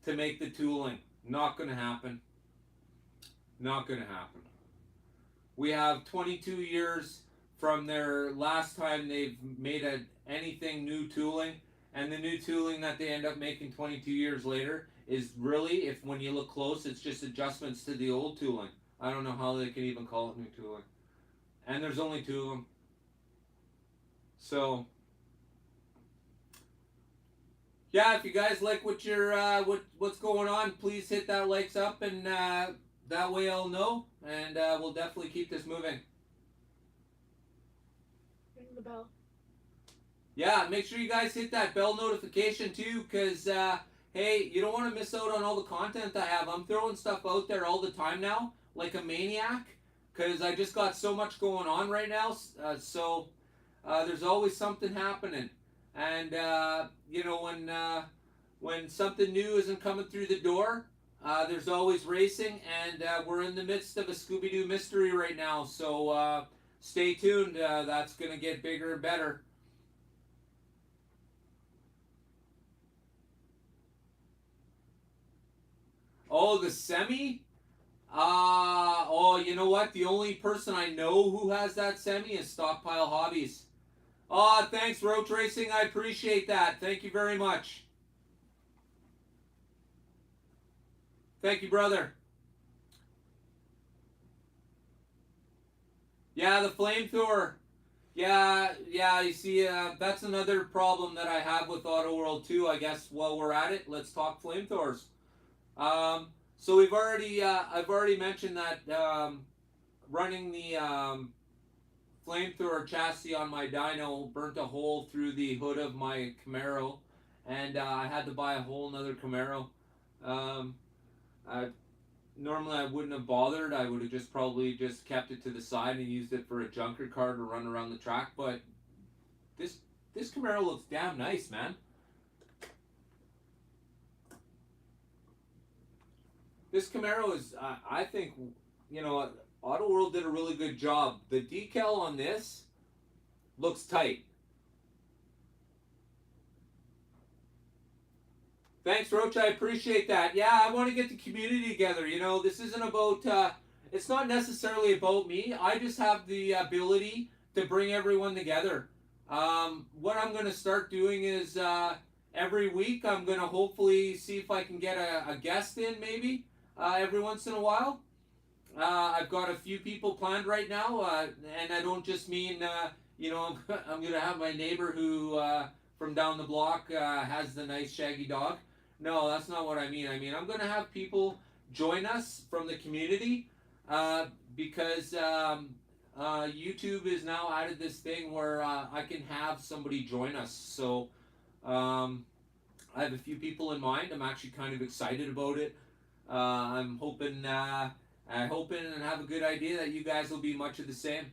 to make the tooling. Not gonna happen. Not gonna happen. We have 22 years from their last time they've made anything new tooling, and the new tooling that they end up making 22 years later is really, if when you look close, it's just adjustments to the old tooling. I don't know how they can even call it new tooling. And there's only two of them. So yeah, if you guys like what you're what's going on, please hit that likes up, and that way I'll know, and we'll definitely keep this moving. Ring the bell. Yeah, make sure you guys hit that bell notification too, because hey, you don't want to miss out on all the content I have. I'm throwing stuff out there all the time now, like a maniac, because I just got so much going on right now. So there's always something happening, and you know, when something new isn't coming through the door, there's always racing, and we're in the midst of a Scooby-Doo mystery right now. So stay tuned. That's gonna get bigger and better. Oh, the semi? Oh, you know what? The only person I know who has that semi is Stockpile Hobbies. Oh, thanks, Roach Racing. I appreciate that. Thank you very much. Thank you, brother. Yeah, the flamethrower. Yeah, you see, that's another problem that I have with AutoWorld too. I guess while we're at it, let's talk flamethrowers. So we've already, I've already mentioned that running the flamethrower chassis on my dyno burnt a hole through the hood of my Camaro, and I had to buy a whole nother Camaro. Normally I wouldn't have bothered. I would have just probably just kept it to the side and used it for a junker car to run around the track. But this Camaro looks damn nice, man. This Camaro is, I think, you know, AutoWorld did a really good job. The decal on this looks tight. Thanks, Roach. I appreciate that. Yeah, I want to get the community together. You know, this isn't about, it's not necessarily about me. I just have the ability to bring everyone together. What I'm going to start doing is every week I'm going to hopefully see if I can get a guest in maybe every once in a while. I've got a few people planned right now, and I don't just mean, you know, I'm going to have my neighbor who, from down the block, has the nice shaggy dog. No, that's not what I mean. I mean, I'm going to have people join us from the community because YouTube is now added this thing where I can have somebody join us. So I have a few people in mind. I'm actually kind of excited about it. I'm hoping, and have a good idea that you guys will be much of the same.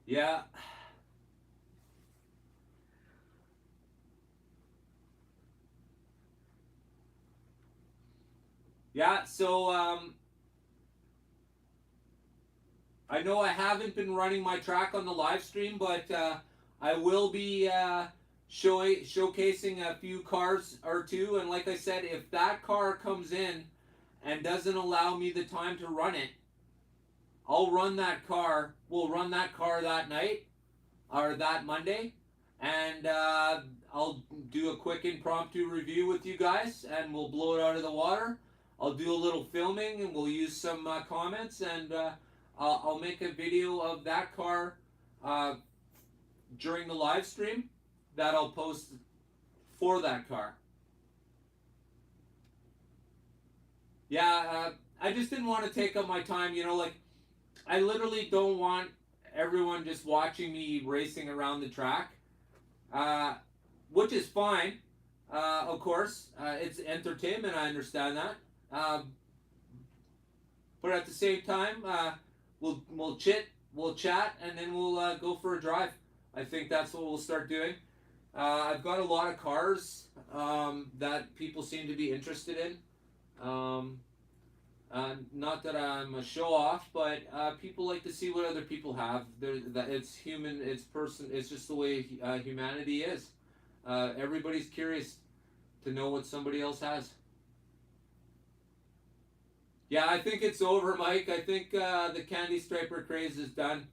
Yeah. Yeah, so I know I haven't been running my track on the live stream, but I will be showcasing a few cars or two. And like I said, if that car comes in and doesn't allow me the time to run it, I'll run that car. We'll run that car that night or that Monday, and I'll do a quick impromptu review with you guys, and we'll blow it out of the water. I'll do a little filming, and we'll use some comments, and I'll make a video of that car during the live stream that I'll post for that car. Yeah, I just didn't want to take up my time. You know, like I literally don't want everyone just watching me racing around the track, which is fine. Of course, it's entertainment. I understand that. But at the same time, we'll chat, and then we'll go for a drive. I think that's what we'll start doing. I've got a lot of cars that people seem to be interested in. Not that I'm a show off, but people like to see what other people have. That it's human, it's person, it's just the way humanity is. Everybody's curious to know what somebody else has. Yeah, I think it's over, Mike. I think the candy striper craze is done.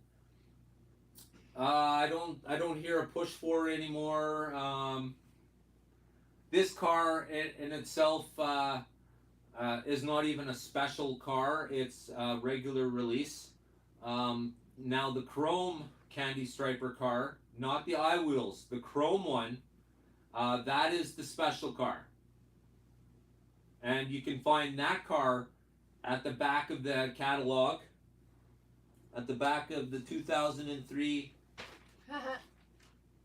I don't hear a push for it anymore. This car in itself is not even a special car. It's a regular release. Now the chrome candy striper car, not the I-wheels, the chrome one, that is the special car. And you can find that car at the back of the catalog, at the back of the 2003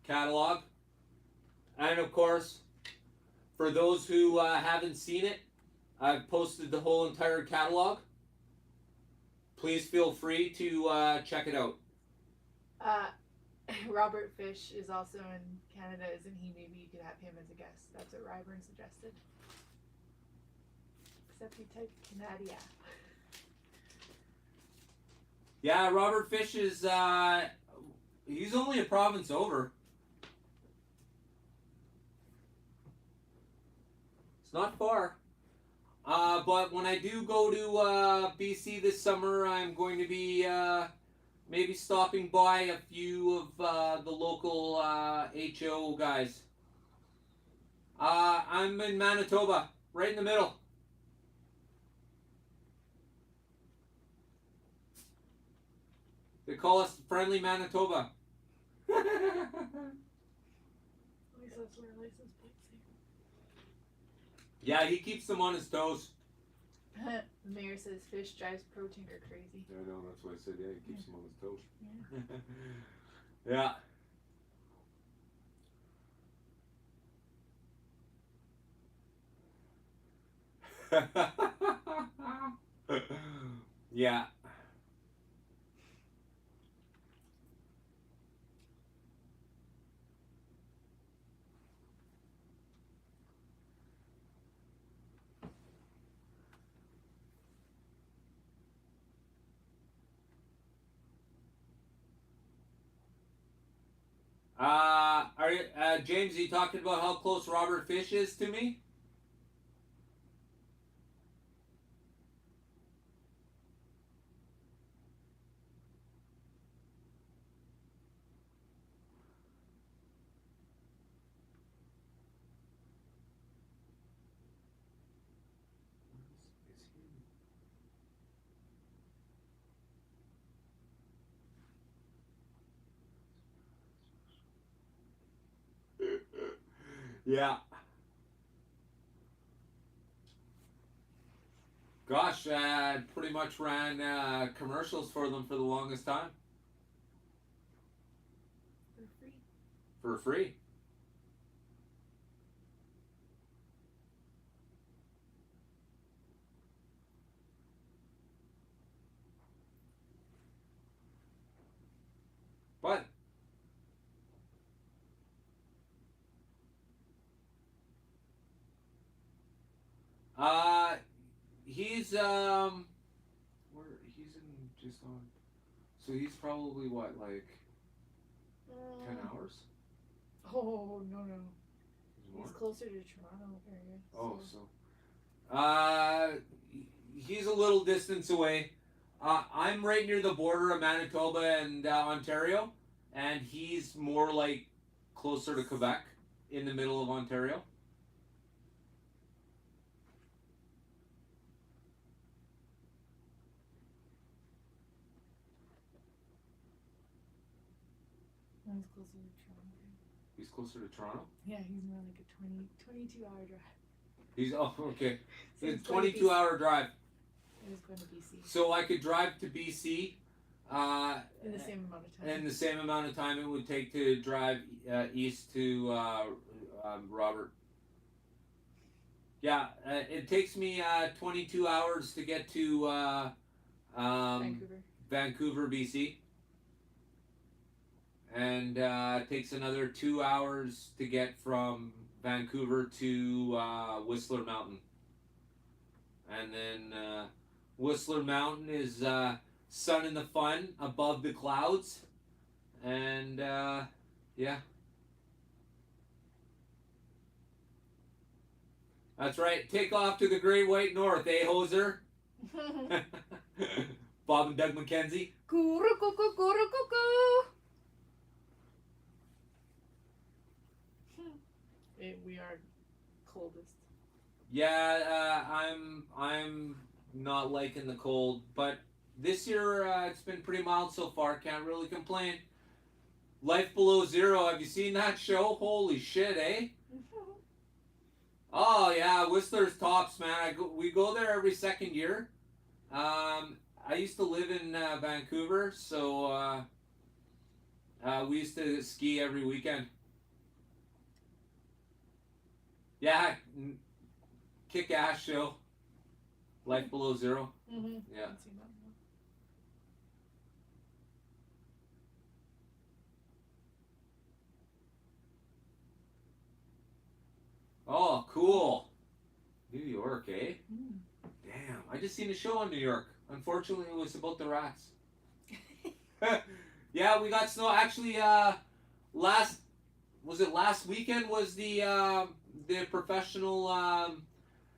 catalog. And of course, for those who haven't seen it, I've posted the whole entire catalog. Please feel free to check it out. Robert Fish is also in Canada, isn't he? Maybe you could have him as a guest. That's what Ryburn suggested. Except he typed Canada. Yeah, Robert Fish is, he's only a province over. It's not far. But when I do go to BC this summer, I'm going to be maybe stopping by a few of the local HO guys. I'm in Manitoba, right in the middle. They call us friendly Manitoba. At least that's where license plates Yeah, he keeps them on his toes. say. The mayor says Fish drives Pro Tinker crazy. Yeah, I know, that's why I said, yeah, he keeps them on his toes. Yeah. Yeah. James, are you talking about how close Robert Fish is to me? Yeah. Gosh, pretty much ran commercials for them for the longest time For free. for free. But he's where he's in just on, so he's probably what, like 10 hours? Oh, no. He's more? He's closer to Toronto area. Oh, so he's a little distance away. I'm right near the border of Manitoba and Ontario, and he's more like closer to Quebec, in the middle of Ontario. He's closer to Toronto. He's closer to Toronto. Yeah, he's more like a 22-hour drive. He's okay. So It's it's going to 22-hour drive. It is going to BC. So I could drive to BC. In the same amount of time. And the same amount of time it would take to drive east to Robert. Yeah, it takes me 22 hours to get to Vancouver, BC. And it takes another 2 hours to get from Vancouver to Whistler Mountain. And then Whistler Mountain is sun in the fun above the clouds. And yeah. That's right. Take off to the Great White North, eh, hoser? Bob and Doug McKenzie. We are coldest. Yeah, I'm not liking the cold, but this year it's been pretty mild so far. Can't really complain. Life Below Zero. Have you seen that show? Holy shit, eh? Oh yeah, Whistler's tops, man. We go there every second year. I used to live in Vancouver, so we used to ski every weekend. Yeah, kick-ass show. Life Below Zero. Mm-hmm. Yeah. Oh, cool. New York, eh? Mm. Damn, I just seen a show on New York. Unfortunately, it was about the rats. Yeah, we got snow. Actually, last weekend was the professional.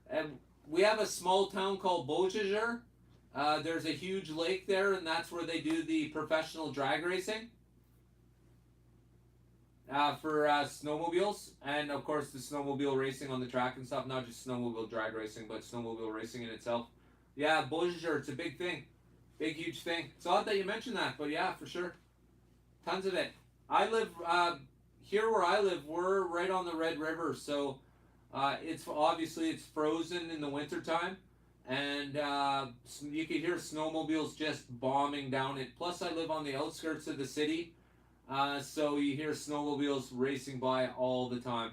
And we have a small town called Beausejour. There's a huge lake there, and that's where they do the professional drag racing. For snowmobiles, and of course the snowmobile racing on the track and stuff, not just snowmobile drag racing, but snowmobile racing in itself. Yeah, Beausejour, it's a big thing. Big, huge thing. It's odd that you mentioned that, but yeah, for sure. Tons of it. I live, here where I live, we're right on the Red River, so it's frozen in the wintertime, and you could hear snowmobiles just bombing down it. Plus I live on the outskirts of the city. So you hear snowmobiles racing by all the time.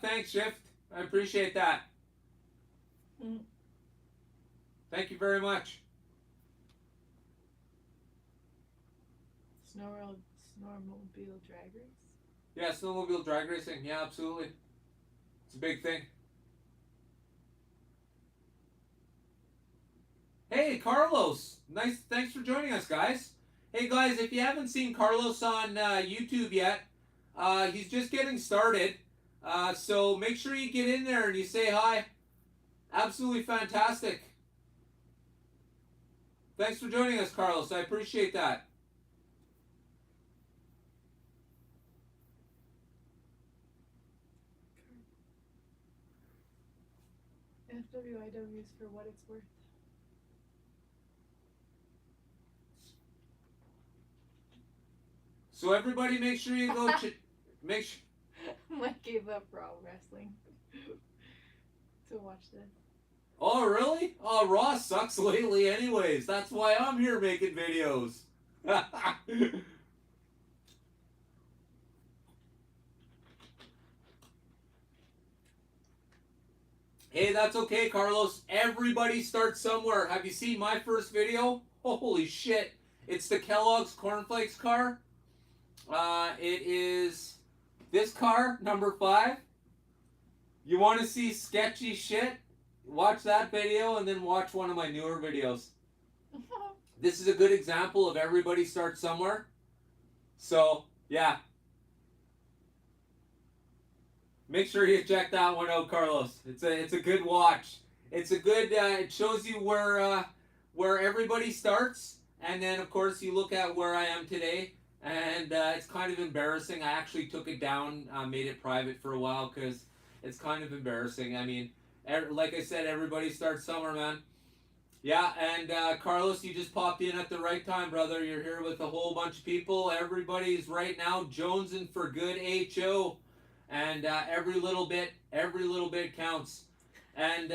Thanks, Shift. I appreciate that. Mm. Thank you very much. Snowmobile drag race? Yeah, snowmobile drag racing. Yeah, absolutely. It's a big thing. Hey, Carlos. Nice. Thanks for joining us, guys. Hey, guys, if you haven't seen Carlos on YouTube yet, he's just getting started. So make sure you get in there and you say hi. Absolutely fantastic. Thanks for joining us, Carlos. I appreciate that. FWIW is for what it's worth. So everybody, make sure you go make sure. Mike gave up Raw wrestling to watch this. Oh really? Oh, Raw sucks lately, anyways. That's why I'm here making videos. Hey, that's okay, Carlos. Everybody starts somewhere. Have you seen my first video? Holy shit! It's the Kellogg's Cornflakes car. It is this car, number 5. You want to see sketchy shit? Watch that video and then watch one of my newer videos. This is a good example of everybody starts somewhere. So, yeah. Make sure you check that one out, Carlos. It's a good watch. It's a good. It shows you where everybody starts, and then of course you look at where I am today, and it's kind of embarrassing. I actually took it down, made it private for a while because it's kind of embarrassing. I mean, like I said, everybody starts somewhere, man. Yeah, and Carlos, you just popped in at the right time, brother. You're here with a whole bunch of people. Everybody's right now jonesing for good HO. And every little bit counts. And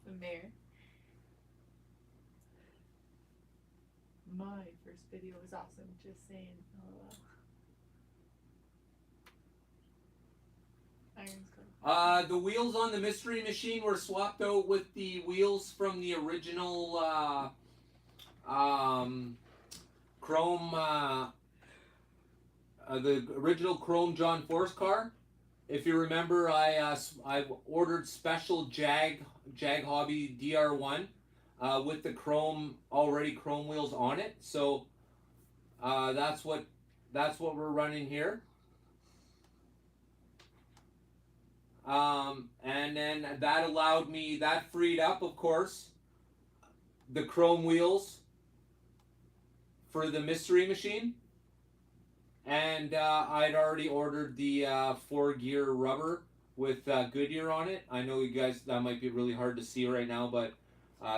The mayor. My first video was awesome. Just saying. Iron's the wheels on the Mystery Machine were swapped out with the wheels from the original Chrome. The original Chrome John Force car. If you remember, I ordered special Jag Hobby DR1 with the chrome wheels on it. So that's what we're running here. And then that freed up, of course, the chrome wheels for the Mystery Machine. And I'd already ordered the 4-gear rubber with Goodyear on it. I know you guys, that might be really hard to see right now, but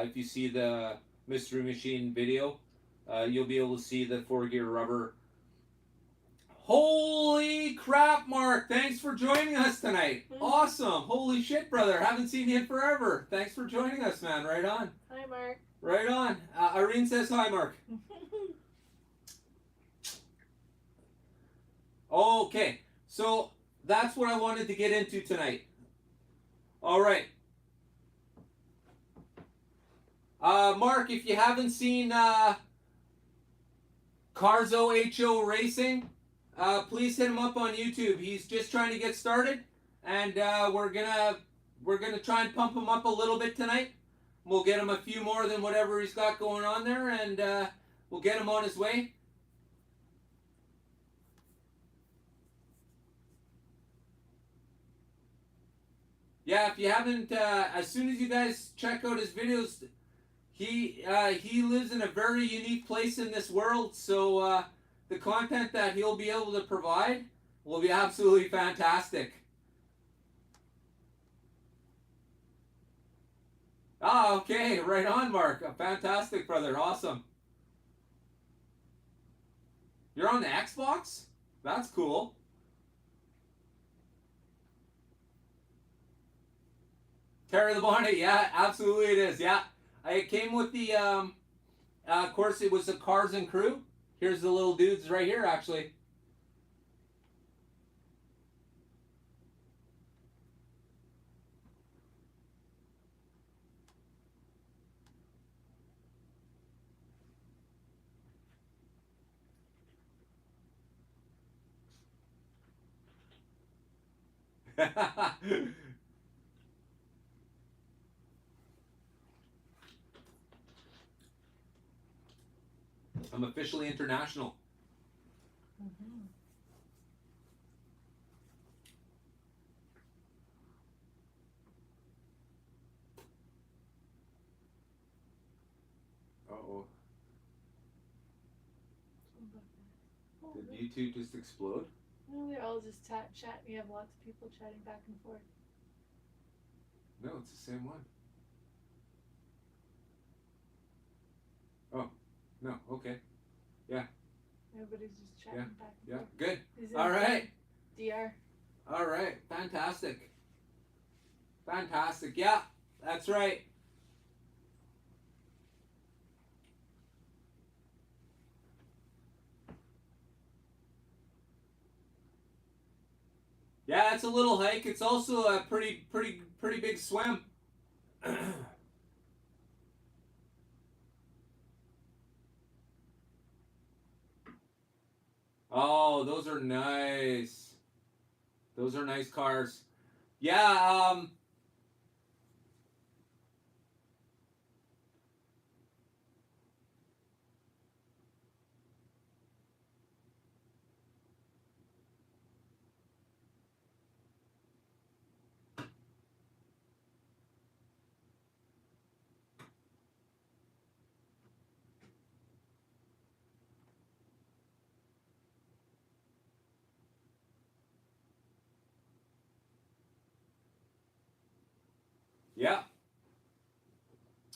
if you see the Mystery Machine video, you'll be able to see the 4-gear rubber. Holy crap, Mark! Thanks for joining us tonight. Awesome! Holy shit, brother! Haven't seen you in forever. Thanks for joining us, man. Right on. Hi, Mark. Right on. Irene says hi, Mark. Okay, so that's what I wanted to get into tonight. All right. Mark, if you haven't seen Carzo HO Racing, please hit him up on YouTube. He's just trying to get started, and we're gonna try and pump him up a little bit tonight. We'll get him a few more than whatever he's got going on there, and we'll get him on his way. Yeah, if you haven't, as soon as you guys check out his videos, he lives in a very unique place in this world, so the content that he'll be able to provide will be absolutely fantastic. Ah, okay, right on, Mark. Fantastic, brother. Awesome. You're on the Xbox? That's cool. Terry the Bonnet, yeah, absolutely it is. Yeah, it came with the, of course, it was the Cars and Crew. Here's the little dudes right here, actually. I'm officially international. Mm-hmm. Uh-oh. Oh, Did you two just explode? no, they're all just chatting. We have lots of people chatting back and forth. No, it's the same one. Oh, no, okay. Everybody's just chatting back and Yeah, forth. good. Is All right. DR. All right. Fantastic. Fantastic. Yeah, that's right. Yeah, it's a little hike. It's also a pretty big swim. Oh, those are nice. Those are nice cars. Yeah, yeah.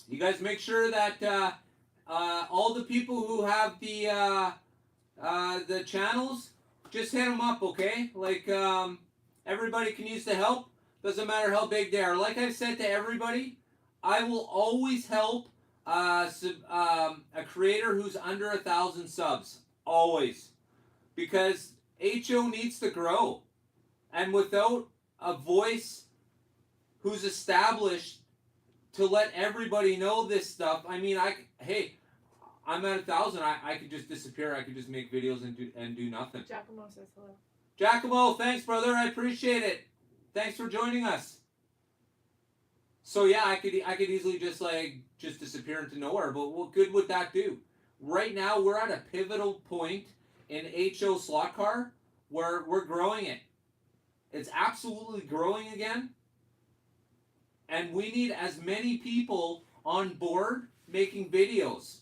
You guys make sure that all the people who have the channels, just hit them up, okay? Like everybody can use the help. Doesn't matter how big they are. Like I've said to everybody, I will always help a creator who's under 1,000 subs. Always, because HO needs to grow, and without a voice who's established to let everybody know this stuff. I mean, hey, I'm at 1,000. I could just disappear. I could just make videos and do nothing. Giacomo says hello. Giacomo, thanks, brother. I appreciate it. Thanks for joining us. So yeah, I could easily just disappear into nowhere. But what good would that do? Right now, we're at a pivotal point in HO slot car where we're growing it. It's absolutely growing again. And we need as many people on board making videos.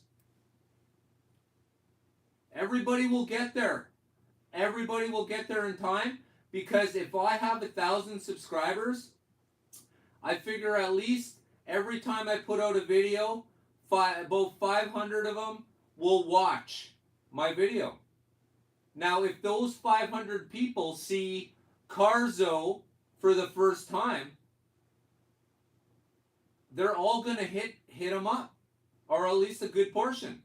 Everybody will get there. Everybody will get there in time, because if I have 1,000 subscribers, I figure at least every time I put out a video, about 500 of them will watch my video. Now, if those 500 people see Carzo for the first time, they're all gonna hit them up, or at least a good portion.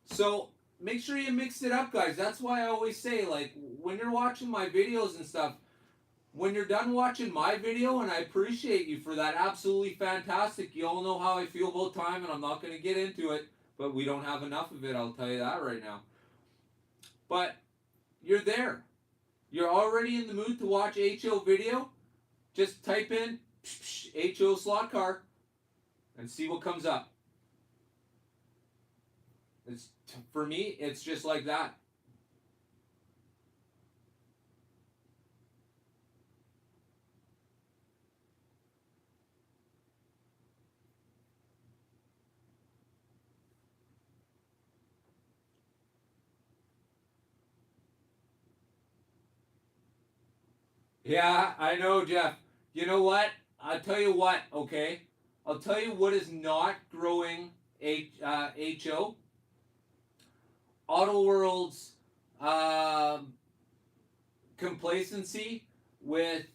So make sure you mix it up, guys. That's why I always say, like, when you're watching my videos and stuff, when you're done watching my video, and I appreciate you for that, absolutely fantastic. You all know how I feel about time, and I'm not gonna get into it, but we don't have enough of it, I'll tell you that right now. But you're there. You're already in the mood to watch HO video. Just type in HO slot car and see what comes up. For me, it's just like that. Yeah, I know, Jeff. You know what? I'll tell you what, okay? I'll tell you what is not growing HO. AutoWorld's complacency with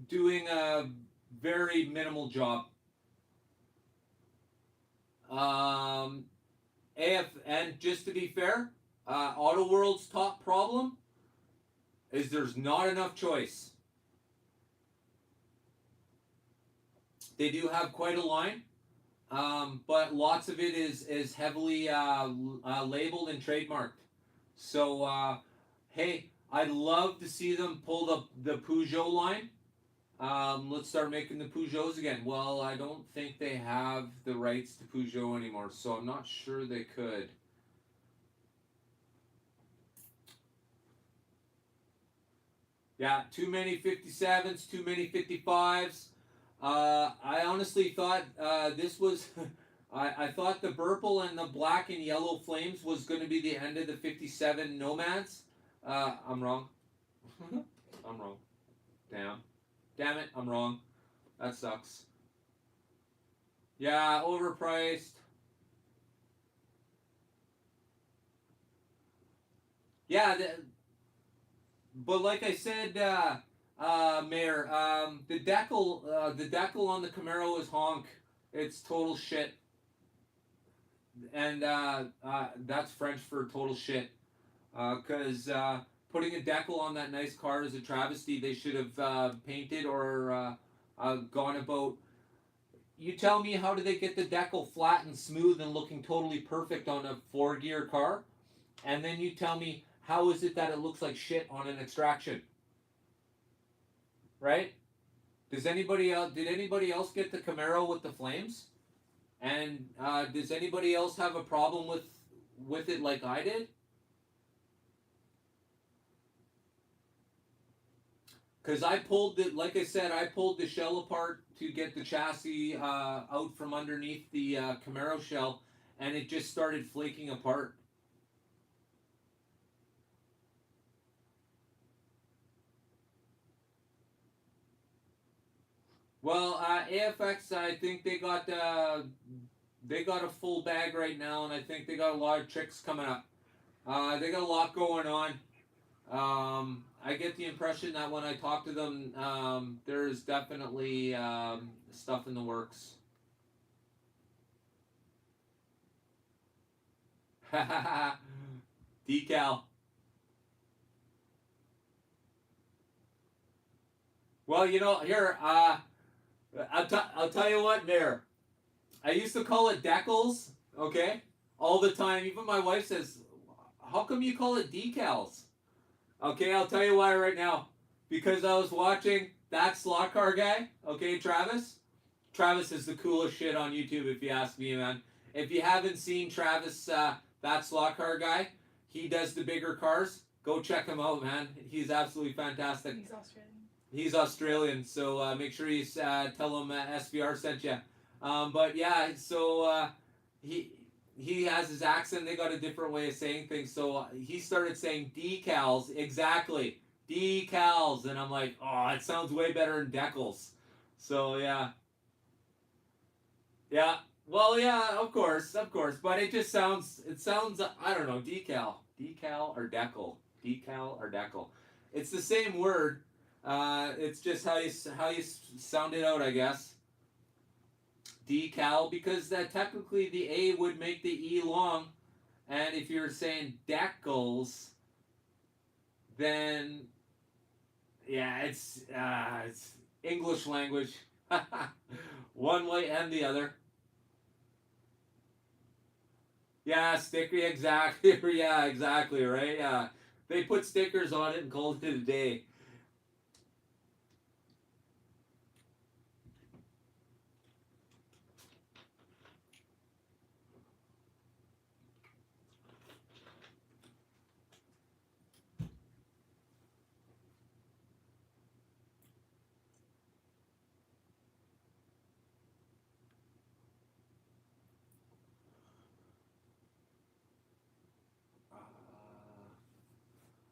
doing a very minimal job. And just to be fair, AutoWorld's top problem is there's not enough choice. They do have quite a line, but lots of it is heavily labeled and trademarked. So, hey, I'd love to see them pull the Peugeot line. Let's start making the Peugeots again. Well, I don't think they have the rights to Peugeot anymore, so I'm not sure they could. Yeah, too many 57s, too many 55s. I honestly thought this was I thought the purple and the black and yellow flames was going to be the end of the 57 Nomads. I'm wrong. I'm wrong. Damn it, I'm wrong. That sucks. Yeah, overpriced. Yeah, but like I said, Mayor, the decal on the Camaro is honk. It's total shit, and that's French for total shit. Because putting a decal on that nice car is a travesty. They should have painted or gone about. You tell me, how do they get the decal flat and smooth and looking totally perfect on a 4-gear car? And then you tell me, how is it that it looks like shit on an extraction? Right? Did anybody else get the Camaro with the flames? And does anybody else have a problem with it like I did? Because I pulled it, like I said, I pulled the shell apart to get the chassis out from underneath the Camaro shell, and it just started flaking apart. Well, AFX, I think they got a full bag right now, and I think they got a lot of tricks coming up. They got a lot going on. I get the impression that when I talk to them, there's definitely stuff in the works. Decal. Well, here, I'll tell you what, Mayor. I used to call it decals, okay, all the time. Even my wife says, "How come you call it decals?" Okay, I'll tell you why right now. Because I was watching That Slot Car Guy, okay, Travis. Travis is the coolest shit on YouTube, if you ask me, man. If you haven't seen Travis, That Slot Car Guy, he does the bigger cars. Go check him out, man. He's absolutely fantastic. He's Australian. He's Australian, so make sure you tell him SVR sent you. But yeah, so he has his accent. They got a different way of saying things. So he started saying decals, exactly, decals, and I'm like, oh, it sounds way better than decals. So yeah. Well, yeah, of course, but it just sounds. It sounds. I don't know, decal or decal. It's the same word. It's just how you sound it out, I guess. Decal, because that technically the A would make the E long, and if you're saying decals, then yeah, it's English language, one way and the other. Yeah, sticker, exactly. Yeah, exactly, right? Yeah, they put stickers on it and called it a day.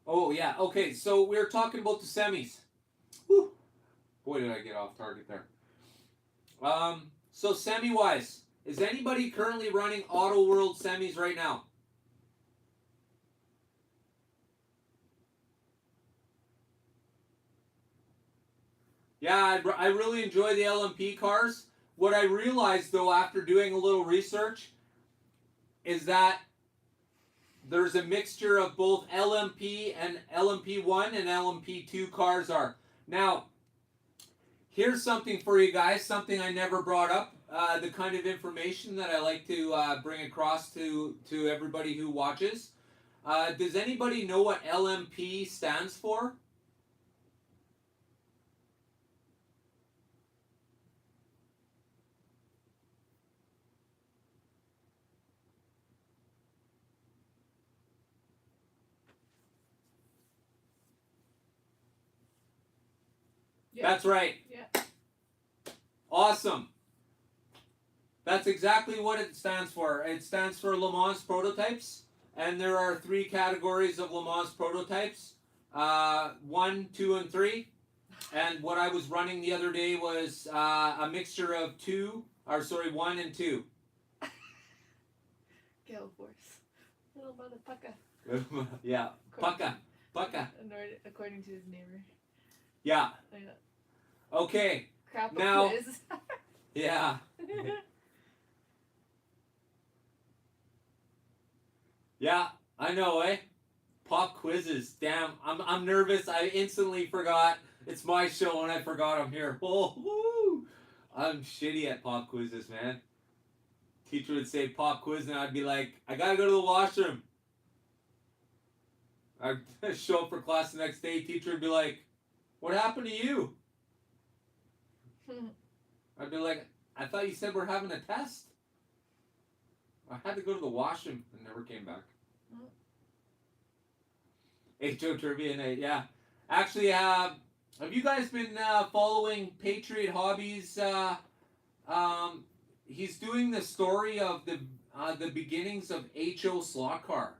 Oh yeah, okay. So we were talking about the semis. Whew. Boy, did I get off target there. So semi-wise, is anybody currently running AutoWorld semis right now? Yeah, I really enjoy the LMP cars. What I realized though after doing a little research is that there's a mixture of both LMP and LMP1 and LMP2 cars are. Now, here's something for you guys, something I never brought up, the kind of information that I like to bring across to everybody who watches. Does anybody know what LMP stands for? Yeah. That's right. Yeah. Awesome. That's exactly what it stands for. It stands for Le Mans prototypes, and there are 3 categories of Le Mans prototypes: 1, 2, and 3. And what I was running the other day was a mixture of 1 and 2. Gale Force. Little motherfucker. Yeah, pucka. According to his neighbor. Yeah. Okay. Crap Now- quiz. Yeah. Yeah, I know, eh? Pop quizzes. Damn, I'm nervous. I instantly forgot. It's my show and I forgot I'm here. Oh, woo! I'm shitty at pop quizzes, man. Teacher would say pop quiz and I'd be like, I gotta go to the washroom. I'd show up for class the next day. Teacher would be like, what happened to you? I'd be like, I thought you said we're having a test. I had to go to the washroom and never came back. HO Trivia Night, yeah. Actually, have you guys been following Patriot Hobbies? He's doing the story of the beginnings of HO Slot Car.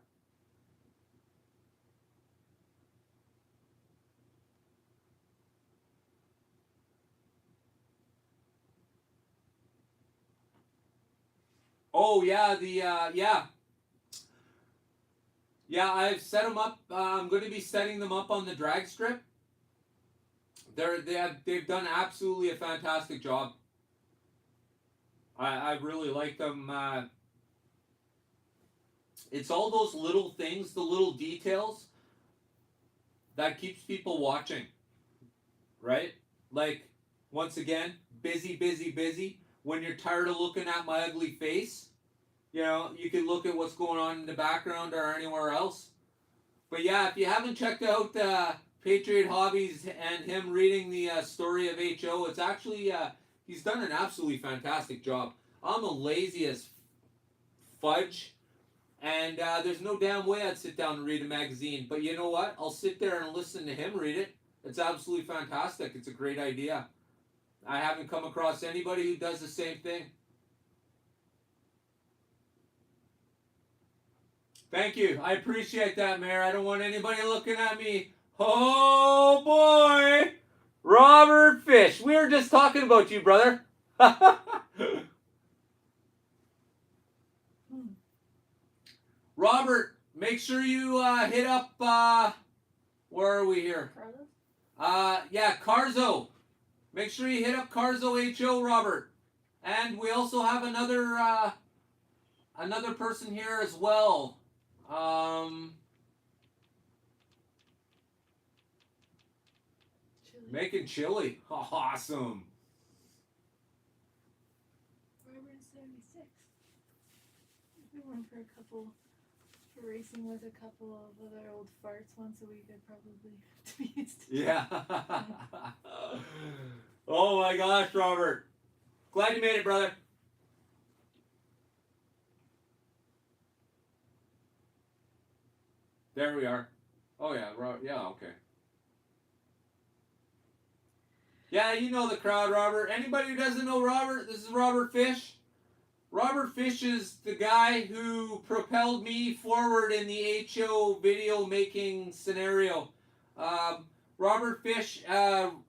Oh yeah, yeah, I've set them up. I'm going to be setting them up on the drag strip. They've done absolutely a fantastic job. I really like them. It's all those little things, the little details that keeps people watching, right? Like, once again, busy. When you're tired of looking at my ugly face, you know, you can look at what's going on in the background or anywhere else. But yeah, if you haven't checked out Patriot Hobbies and him reading the story of HO, it's actually, he's done an absolutely fantastic job. I'm the laziest fudge, and there's no damn way I'd sit down and read a magazine. But you know what? I'll sit there and listen to him read it. It's absolutely fantastic. It's a great idea. I haven't come across anybody who does the same thing. Thank you. I appreciate that, Mayor. I don't want anybody looking at me. Oh, boy. Robert Fish. We were just talking about you, brother. Robert, make sure you hit up, where are we here? Carlos? Yeah, Carzo. Make sure you hit up Carzo HO, Robert. And we also have another person here as well. Chili. Making chili. Awesome. Robert 76. We went for racing with a couple of other old farts once a week. I'd probably have to be used to. Yeah. Oh my gosh, Robert. Glad you made it, brother. There we are. Oh yeah, yeah, okay. Yeah, you know the crowd, Robert. Anybody who doesn't know Robert, this is Robert Fish. Robert Fish is the guy who propelled me forward in the HO video making scenario. Robert Fish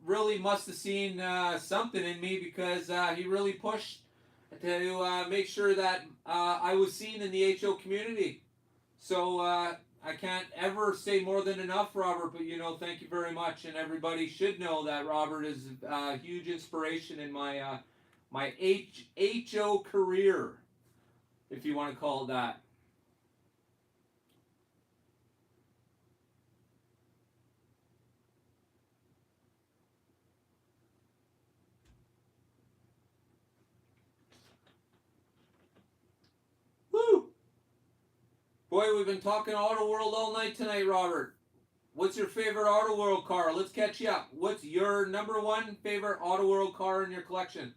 really must have seen something in me because he really pushed to make sure that I was seen in the HO community. So I can't ever say more than enough, Robert, but you know, thank you very much. And everybody should know that Robert is a huge inspiration in my my HO career, if you want to call it that. Woo! Boy, we've been talking AutoWorld all night tonight, Robert. What's your favorite AutoWorld car? Let's catch you up. What's your number one favorite AutoWorld car in your collection?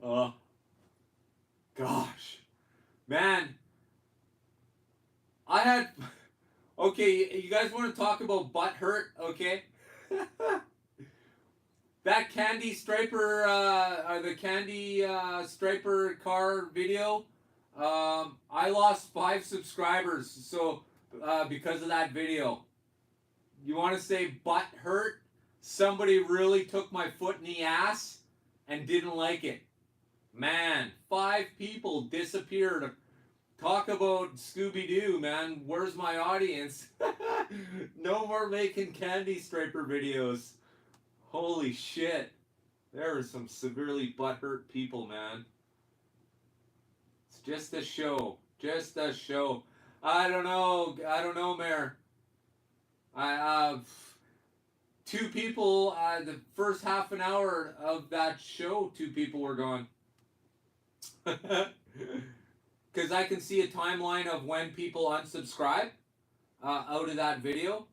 Oh, gosh. Man, I had. Okay, you guys want to talk about butt hurt? Okay. That candy striper, the candy striper car video, I lost 5 subscribers. So, because of that video, you want to say butt hurt? Somebody really took my foot in the ass and didn't like it. Man, 5 people disappeared. Talk about Scooby Doo, man. Where's my audience? No more making candy striper videos. Holy shit. There are some severely butthurt people, man. It's just a show. Just a show. I don't know. I don't know, Mayor. I 2 people. The first half an hour of that show, 2 people were gone. Because I can see a timeline of when people unsubscribe out of that video.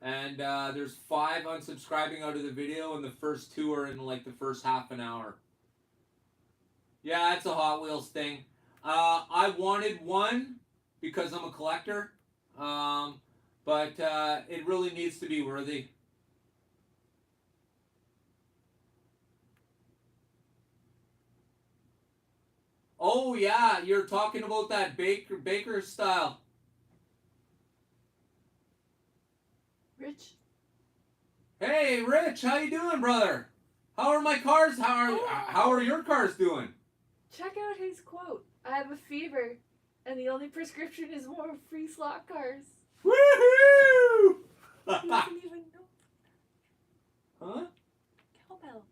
And there's 5 unsubscribing out of the video, and the first 2 are in like the first half an hour. Yeah, it's a Hot Wheels thing. I wanted one because I'm a collector, but it really needs to be worthy. Oh yeah, you're talking about that baker style. Rich? Hey, Rich, how you doing, brother? How are my cars? How are your cars doing? Check out his quote. I have a fever, and the only prescription is more free slot cars. Woohoo! He doesn't even know. Huh? Cowbell.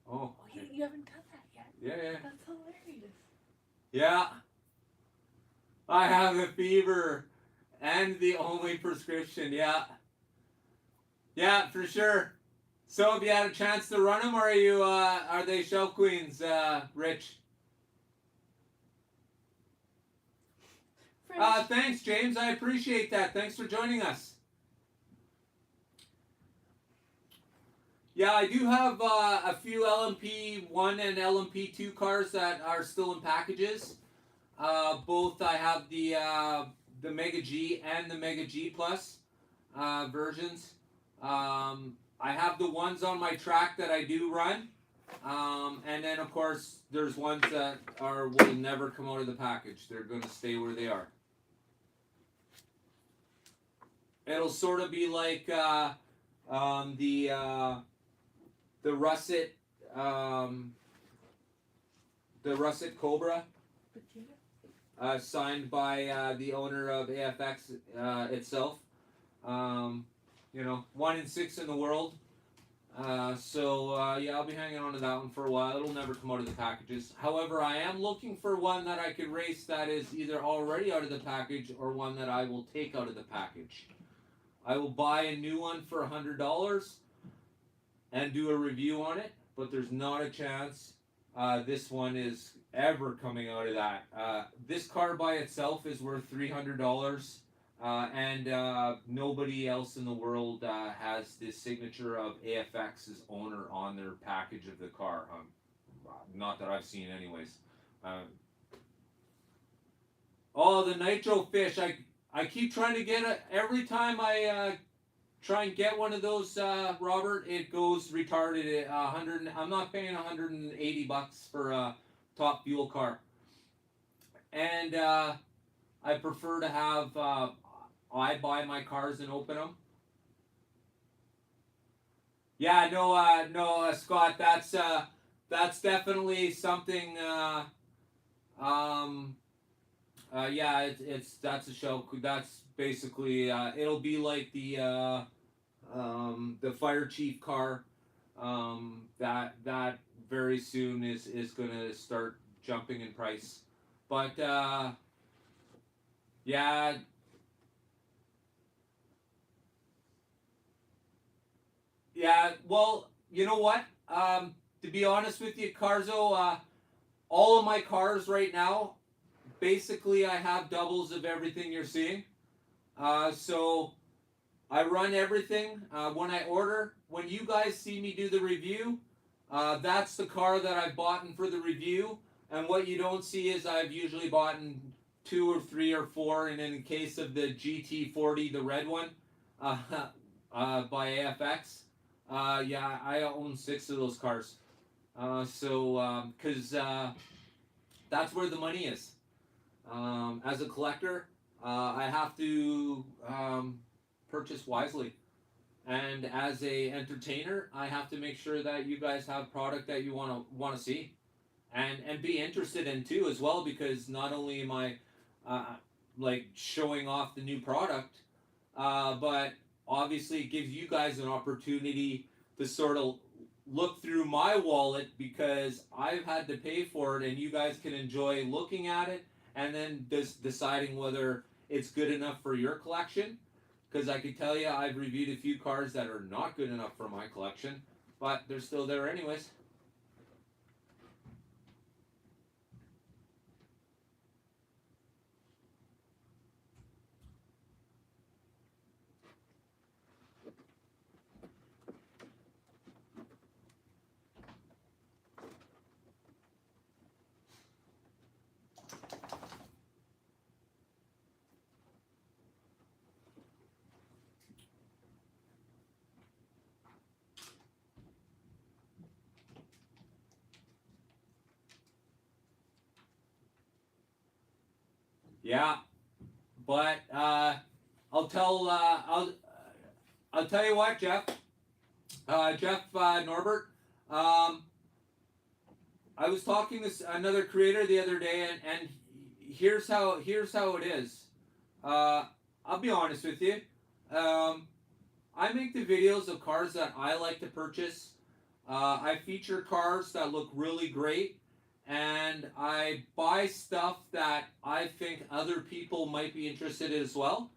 Oh. Oh, you haven't done that yet. Yeah. That's hilarious. Yeah. I have a fever, and the only prescription. Yeah. Yeah, for sure. So, have you had a chance to run them, or are they shelf queens, Rich? Thanks, James. I appreciate that. Thanks for joining us. Yeah, I do have a few LMP1 and LMP2 cars that are still in packages. Both I have the Mega G and the Mega G Plus versions. I have the ones on my track that I do run. And then, of course, there's ones that will never come out of the package. They're going to stay where they are. It'll sort of be like the Russet Cobra, signed by the owner of AFX itself. 1 in 6 in the world. Yeah, I'll be hanging on to that one for a while. It'll never come out of the packages. However, I am looking for one that I could race that is either already out of the package or one that I will take out of the package. I will buy a new one for $100 and do a review on it, but there's not a chance this one is ever coming out of that. This car by itself is worth $300. And nobody else in the world has this signature of AFX's owner on their package of the car. Not that I've seen anyways. The nitro fish. I keep trying to get it. Every time I try and get one of those, Robert, it goes retarded. I'm not paying $180 for a top fuel car. And I prefer to have... I buy my cars and open them. Yeah, no, Scott. That's definitely something. That's a show. That's basically. It'll be like the fire chief car. That very soon is gonna start jumping in price, but yeah. Yeah, well, you know what? To be honest with you, Carzo, all of my cars right now, basically I have doubles of everything you're seeing. So I run everything when I order. When you guys see me do the review, That's the car that I've bought for the review. And what you don't see is I've usually bought 2 or 3 or 4. And in the case of the GT40, the red one, by AFX, yeah, I own 6 of those cars. Because that's where the money is. As a collector, I have to purchase wisely. And as a entertainer, I have to make sure that you guys have product that you want to see, and be interested in too as well. Because not only am I like showing off the new product, but obviously it gives you guys an opportunity to sort of look through my wallet, because I've had to pay for it, and you guys can enjoy looking at it and then deciding whether it's good enough for your collection. Because I can tell you, I've reviewed a few cars that are not good enough for my collection, but they're still there anyways. Yeah, but I'll tell you what, Jeff. Jeff Norbert. I was talking to another creator the other day, and here's how it is. I'll be honest with you. I make the videos of cars that I like to purchase. I feature cars that look really great, and I buy stuff that I think other people might be interested in as well.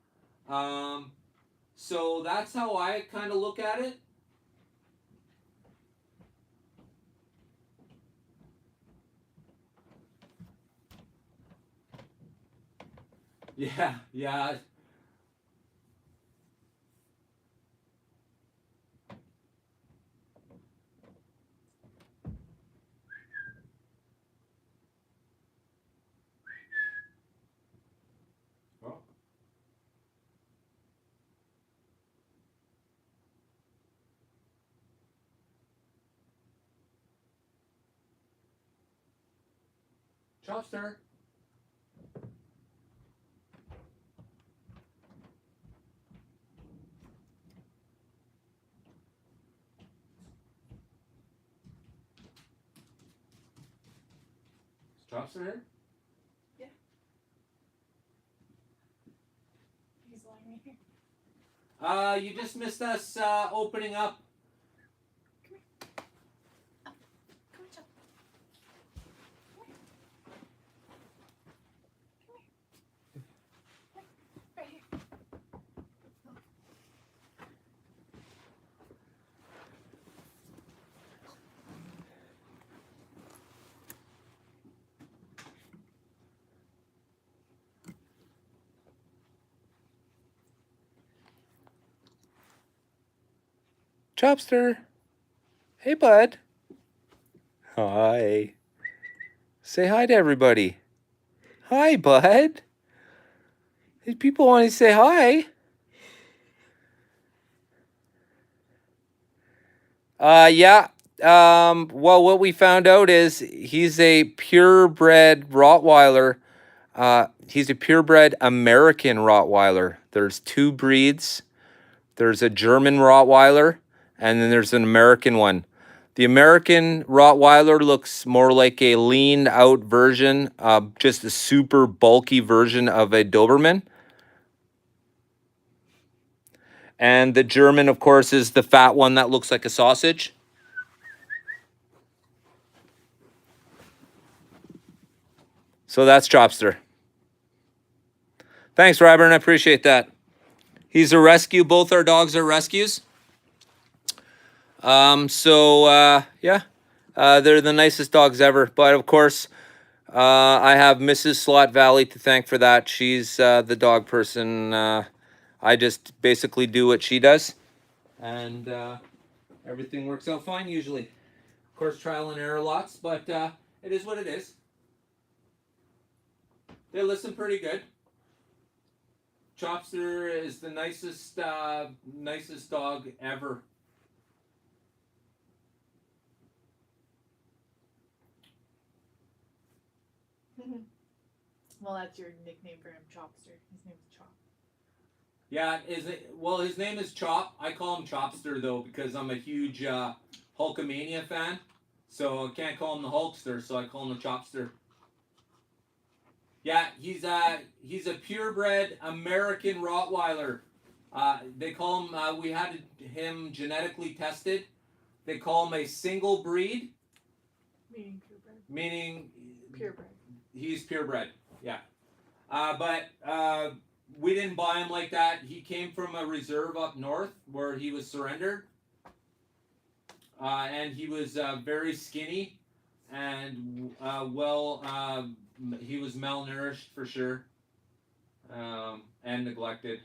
So that's how I kind of look at it. Yeah, yeah. Oh. Chopster. Is Chopster here? He's lying right here. You just missed us opening up. Come here, Chuck. Come here. Right here. Chopster. Hey, bud. Hi. Say hi to everybody. Hi, bud. These people want to say hi. Yeah. Well, what we found out is he's a purebred Rottweiler. He's a purebred American Rottweiler. There's 2 breeds. There's a German Rottweiler, and then there's an American one. The American Rottweiler looks more like a leaned out version, just a super bulky version of a Doberman. And the German, of course, is the fat one that looks like a sausage. So that's Chopster. Thanks, Ryburn. I appreciate that. He's a rescue. Both our dogs are rescues. Yeah, they're the nicest dogs ever. But of course, I have Mrs. Slot Valley to thank for that. She's the dog person. I just basically do what she does, and everything works out fine usually. course, trial and error lots, but it is what it is. They listen pretty good. Chopster is the nicest dog ever. Well, that's your nickname for him, Chopster. His name's Chop. Yeah, his name is Chop. I call him Chopster though because I'm a huge Hulkamania fan. So I can't call him the Hulkster, so I call him the Chopster. Yeah, he's a purebred American Rottweiler. They call him. We had him genetically tested. They call him a single breed. Meaning purebred. Meaning Purebred. he's purebred. Yeah, but we didn't buy him like that. He came from a reserve up north where he was surrendered, and he was very skinny and he was malnourished for sure, and neglected.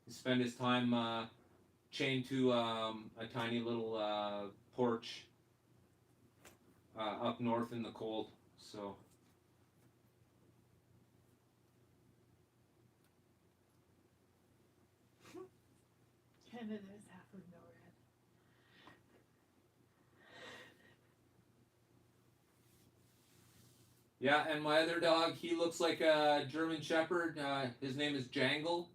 He spent his time chained to a tiny little porch up north in the cold. So. Canada is half of NORAD. Yeah, and my other dog, he looks like a German Shepherd. His name is Jangle.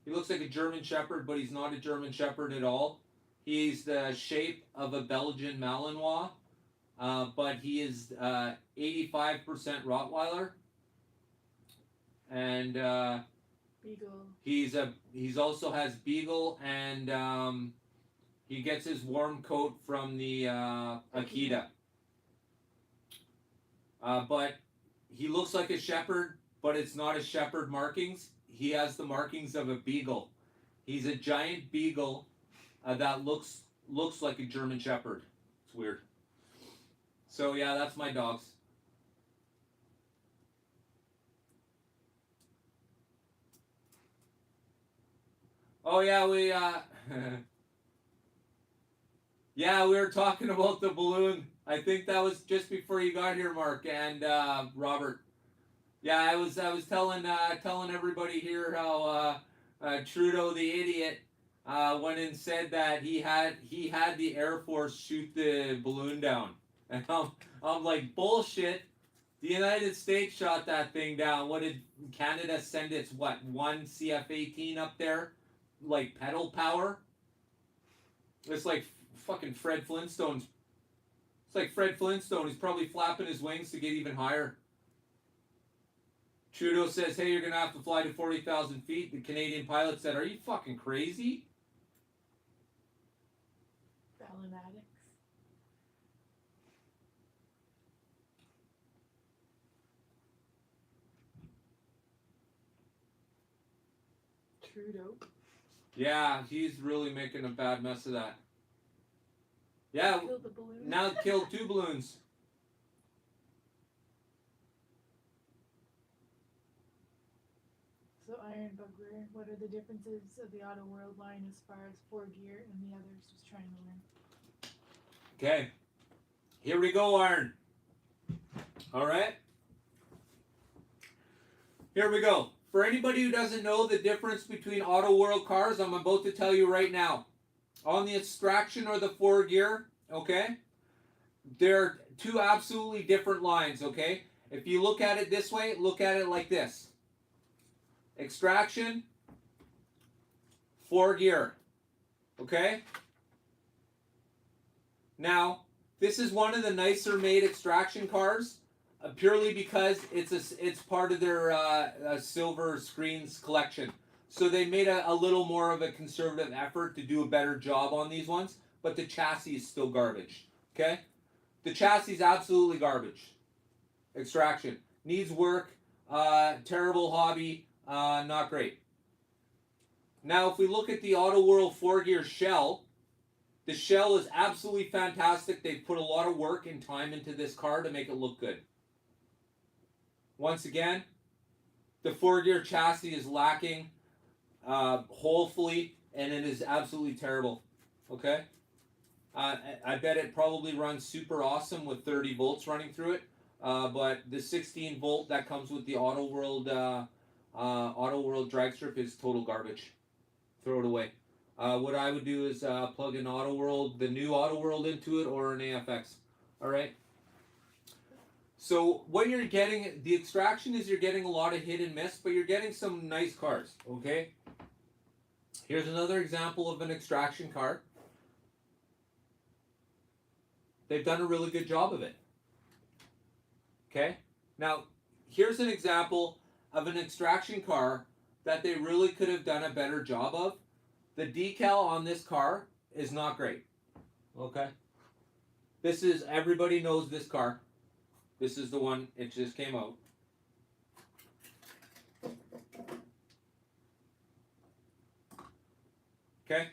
He looks like a German Shepherd, but he's not a German Shepherd at all. He's the shape of a Belgian Malinois, but he is 85% Rottweiler. And Beagle. He's also has Beagle, and he gets his warm coat from the Akita. But he looks like a shepherd, but it's not a shepherd markings. He has the markings of a beagle. He's a giant beagle that looks like a German shepherd. It's weird. So yeah, that's my dogs. Oh yeah, we yeah, we were talking about the balloon. I think that was just before you got here, Mark and Robert. Yeah, I was telling everybody here how Trudeau the idiot went and said that he had the Air Force shoot the balloon down, and I'm like, bullshit. The United States shot that thing down. What did Canada send its one CF-18 up there, like pedal power? It's like fucking Fred Flintstone's. It's like Fred Flintstone. He's probably flapping his wings to get even higher. Trudeau says, hey, you're going to have to fly to 40,000 feet. The Canadian pilot said, are you fucking crazy? Ballinatics. Trudeau. Yeah, he's really making a bad mess of that. Yeah, Killed the balloon. now killed 2 balloons. So Iron Bugbear, what are the differences of the AutoWorld line as far as 4Gear and the others? Just trying to learn. Okay, here we go, Iron. All right, here we go. For anybody who doesn't know the difference between AutoWorld cars, I'm about to tell you right now. On the extraction or the 4Gear, okay, they're 2 absolutely different lines, okay? If you look at it this way, look at it like this. Extraction, 4Gear, okay? Now, this is one of the nicer made extraction cars, purely because it's part of their silver screens collection. So they made a little more of a conservative effort to do a better job on these ones, but the chassis is still garbage, okay? The chassis is absolutely garbage. Extraction. Needs work, terrible hobby, not great. Now, if we look at the AutoWorld 4Gear shell, the shell is absolutely fantastic. They've put a lot of work and time into this car to make it look good. Once again, the 4Gear chassis is lacking woefully, and it is absolutely terrible. Okay? I bet it probably runs super awesome with 30 volts running through it. But the 16 volt that comes with the AutoWorld drag strip is total garbage. Throw it away. What I would do is plug an AutoWorld, the new AutoWorld into it, or an AFX. All right. So what you're getting, the extraction is you're getting a lot of hit and miss, but you're getting some nice cars. Okay. Here's another example of an extraction car. They've done a really good job of it. Okay. Now, here's an example of an extraction car that they really could have done a better job of. The decal on this car is not great. Okay. This is, everybody knows this car. This is the one, it just came out. Okay.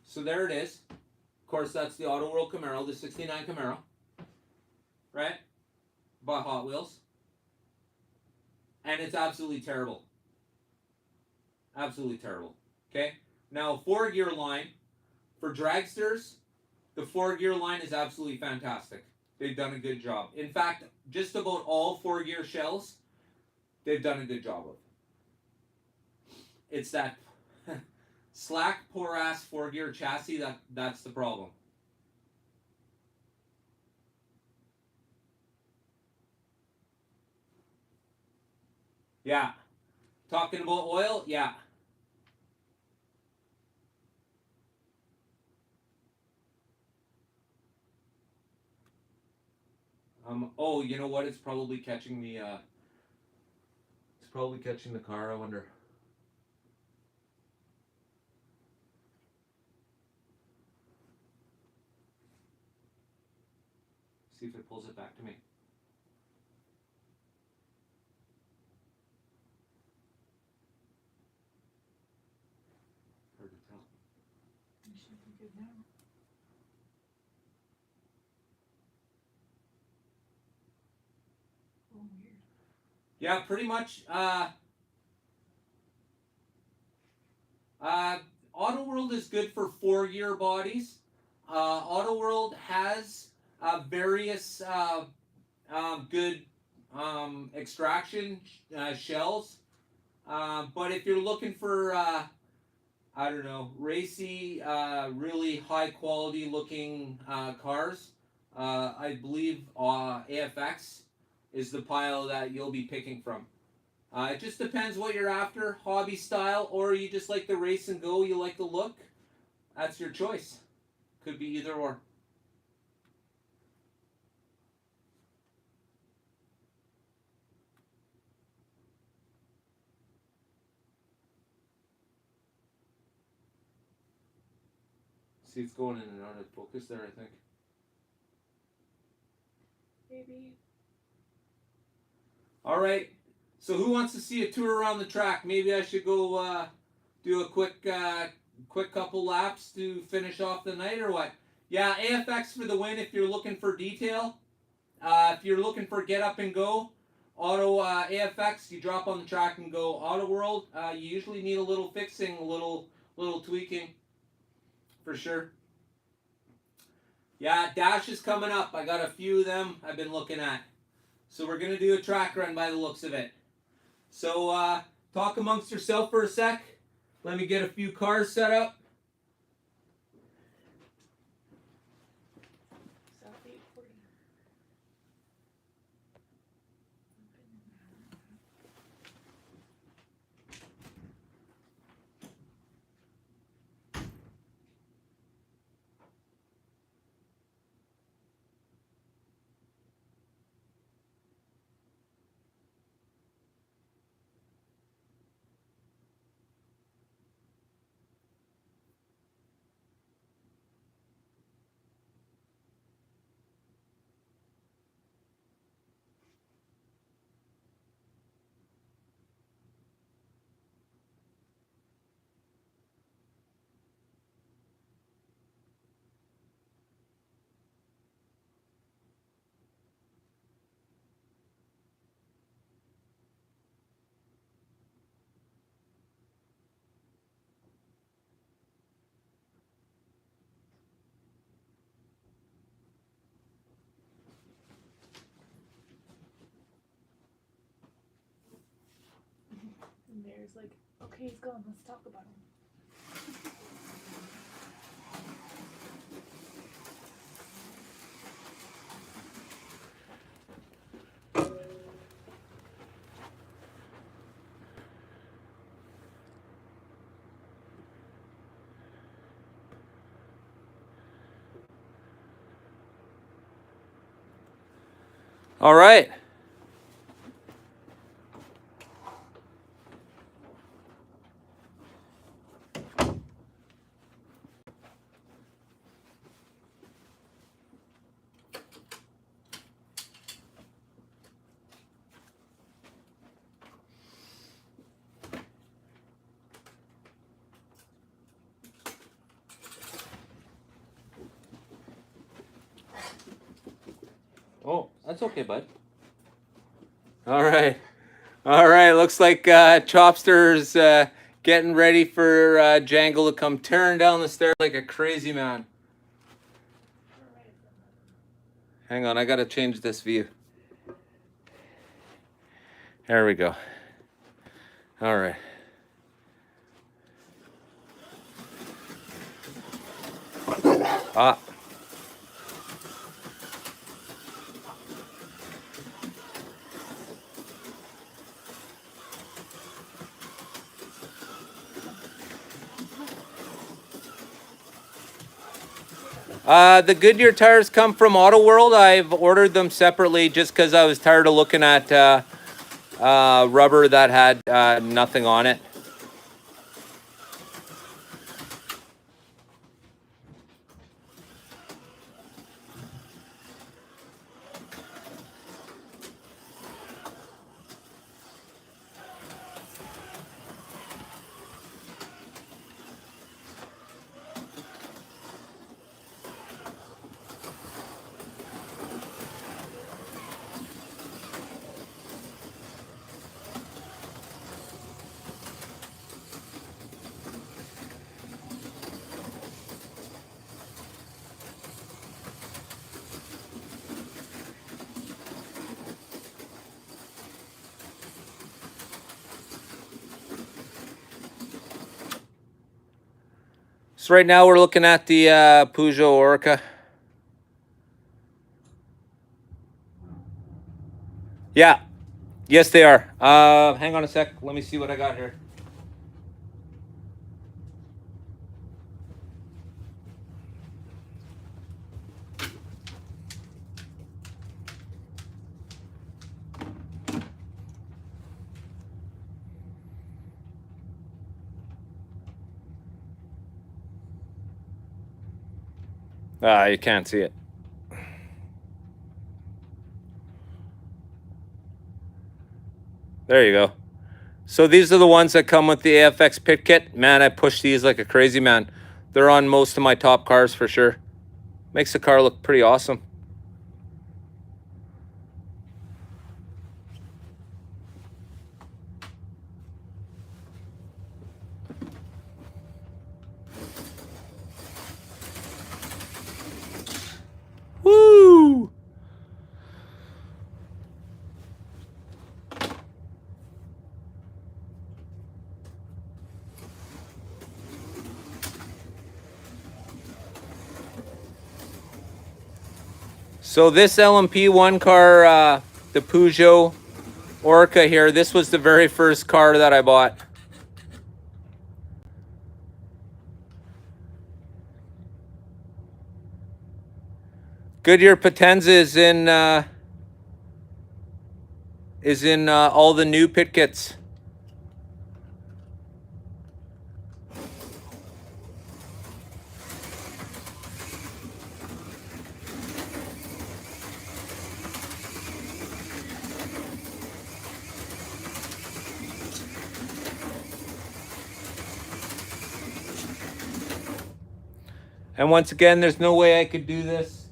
So there it is. Of course, that's the AutoWorld Camaro, the 69 Camaro. Right? By Hot Wheels. And it's absolutely terrible. Absolutely terrible. Okay? Now, 4-gear line, for dragsters, the 4-gear line is absolutely fantastic. They've done a good job. In fact, just about all 4-gear shells, they've done a good job of. It's that slack, poor-ass 4-gear chassis that's the problem. Yeah. Talking about oil? Yeah. Oh, you know what? It's probably catching the it's probably catching the car, I wonder. See if it pulls it back to me. Hard to tell. You should be good now. Oh, weird. Yeah, pretty much. AutoWorld is good for 4-gear bodies. AutoWorld has various good extraction shells. But if you're looking for, I don't know, racy, really high quality looking cars, I believe AFX is the pile that you'll be picking from. It just depends what you're after, hobby style, or you just like the race and go, you like the look. That's your choice. Could be either or. See, it's going in and out of focus there, I think. Maybe. All right. So who wants to see a tour around the track? Maybe I should go do a quick couple laps to finish off the night, or what? Yeah, AFX for the win if you're looking for detail. If you're looking for get up and go, auto AFX, you drop on the track and go. AutoWorld, you usually need a little fixing, a little tweaking, for sure. Yeah, Dash is coming up. I got a few of them I've been looking at. So we're gonna do a track run by the looks of it. So talk amongst yourself for a sec. Let me get a few cars set up. South 840. tires. Like, okay, he's gone. Let's talk about him. All right. Oh, that's okay, bud. All right. All right. Looks like Chopster's getting ready for Jangle to come tearing down the stairs like a crazy man. Hang on, I got to change this view. There we go. All right. Ah. The Goodyear tires come from AutoWorld. I've ordered them separately just because I was tired of looking at rubber that had nothing on it. So right now we're looking at the Peugeot Orca. Yeah. Yes, they are. Hang on a sec. Let me see what I got here. You can't see it. There you go. So these are the ones that come with the AFX pit kit. Man, I push these like a crazy man. They're on most of my top cars for sure. Makes the car look pretty awesome. Woo! So this LMP1 car, the Peugeot Orca here, this was the very first car that I bought. Goodyear Potenza is in all the new pit kits. And once again, there's no way I could do this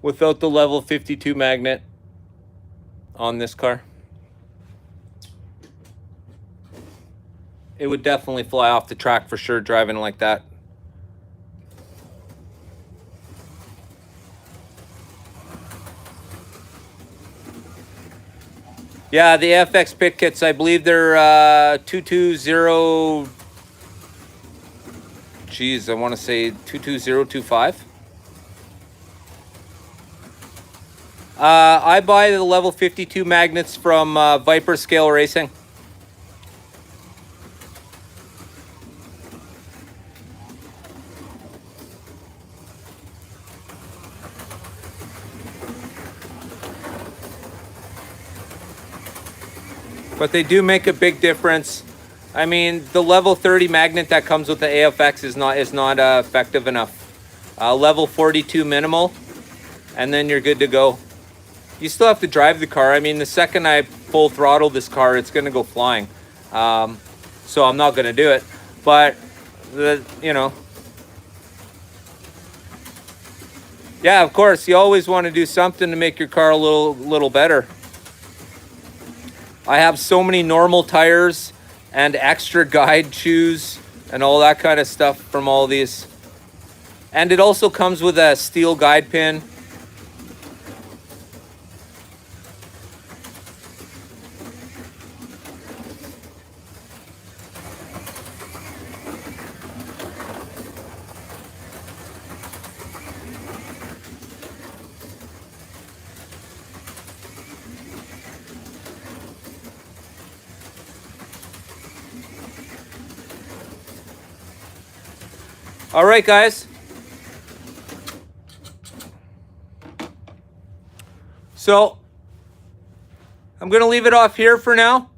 without the level 52 magnet on this car. It would definitely fly off the track for sure driving like that. Yeah, the AFX pit kits, I believe they're 220. Geez, I want to say 22025. I buy the level 52 magnets from Viper Scale Racing. But they do make a big difference. I mean, the level 30 magnet that comes with the AFX is not effective enough. Level 42 minimal, and then you're good to go. You still have to drive the car. I mean, the second I full throttle this car, it's going to go flying. So I'm not going to do it. But, yeah, of course, you always want to do something to make your car a little better. I have so many normal tires and extra guide shoes and all that kind of stuff from all these. And it also comes with a steel guide pin. All right, guys. So I'm going to leave it off here for now.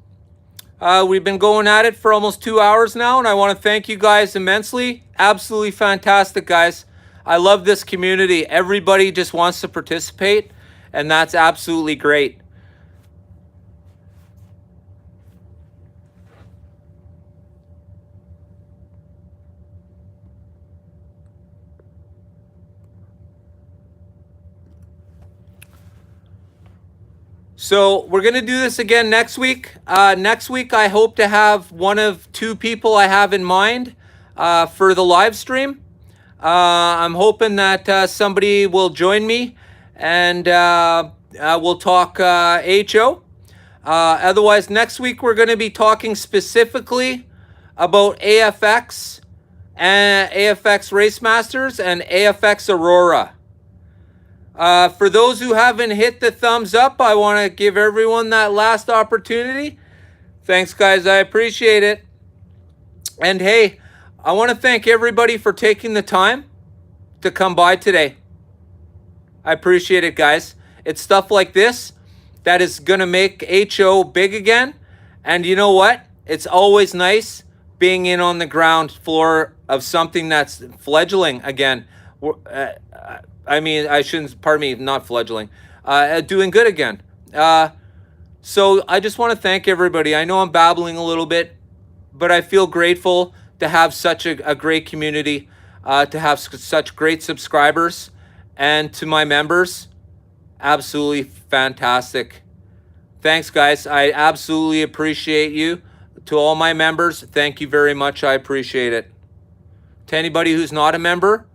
We've been going at it for almost 2 hours now, and I want to thank you guys immensely. Absolutely fantastic, guys. I love this community. Everybody just wants to participate, and that's absolutely great. So we're going to do this again next week. Next week, I hope to have one of two people I have in mind for the live stream. I'm hoping that somebody will join me and we'll talk HO. Otherwise, next week, we're going to be talking specifically about AFX and AFX Race Masters and AFX Aurora. For those who haven't hit the thumbs up, I want to give everyone that last opportunity. Thanks, guys. I appreciate it. And hey, I want to thank everybody for taking the time to come by today. I appreciate it, guys. It's stuff like this that is going to make HO big again. And you know what? It's always nice being in on the ground floor of something that's fledgling again. I mean, I shouldn't, pardon me, not fledgling, doing good again. So I just want to thank everybody. I know I'm babbling a little bit, but I feel grateful to have such a great community, to have such great subscribers, and to my members, absolutely fantastic. Thanks, guys. I absolutely appreciate you. To all my members, thank you very much. I appreciate it. To anybody who's not a member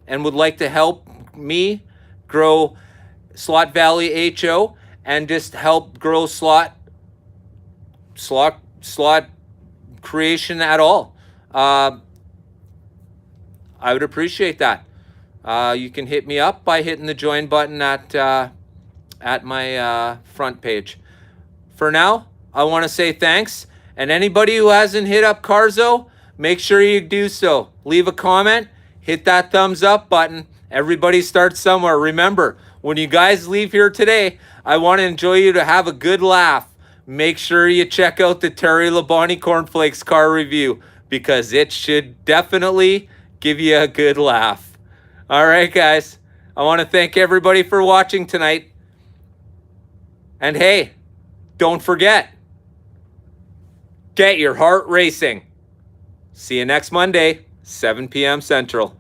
and would like to help me grow Slot Valley HO and just help grow slot creation at all, I would appreciate that. You can hit me up by hitting the join button at my front page. For now, I want to say thanks, and anybody who hasn't hit up Carzo, make sure you do so. Leave a comment, hit that thumbs up button. Everybody starts somewhere. Remember, when you guys leave here today, I want to enjoy you to have a good laugh. Make sure you check out the Terry Labonte Cornflakes car review because it should definitely give you a good laugh. All right, guys. I want to thank everybody for watching tonight. And hey, don't forget, get your heart racing. See you next Monday, 7 p.m. Central.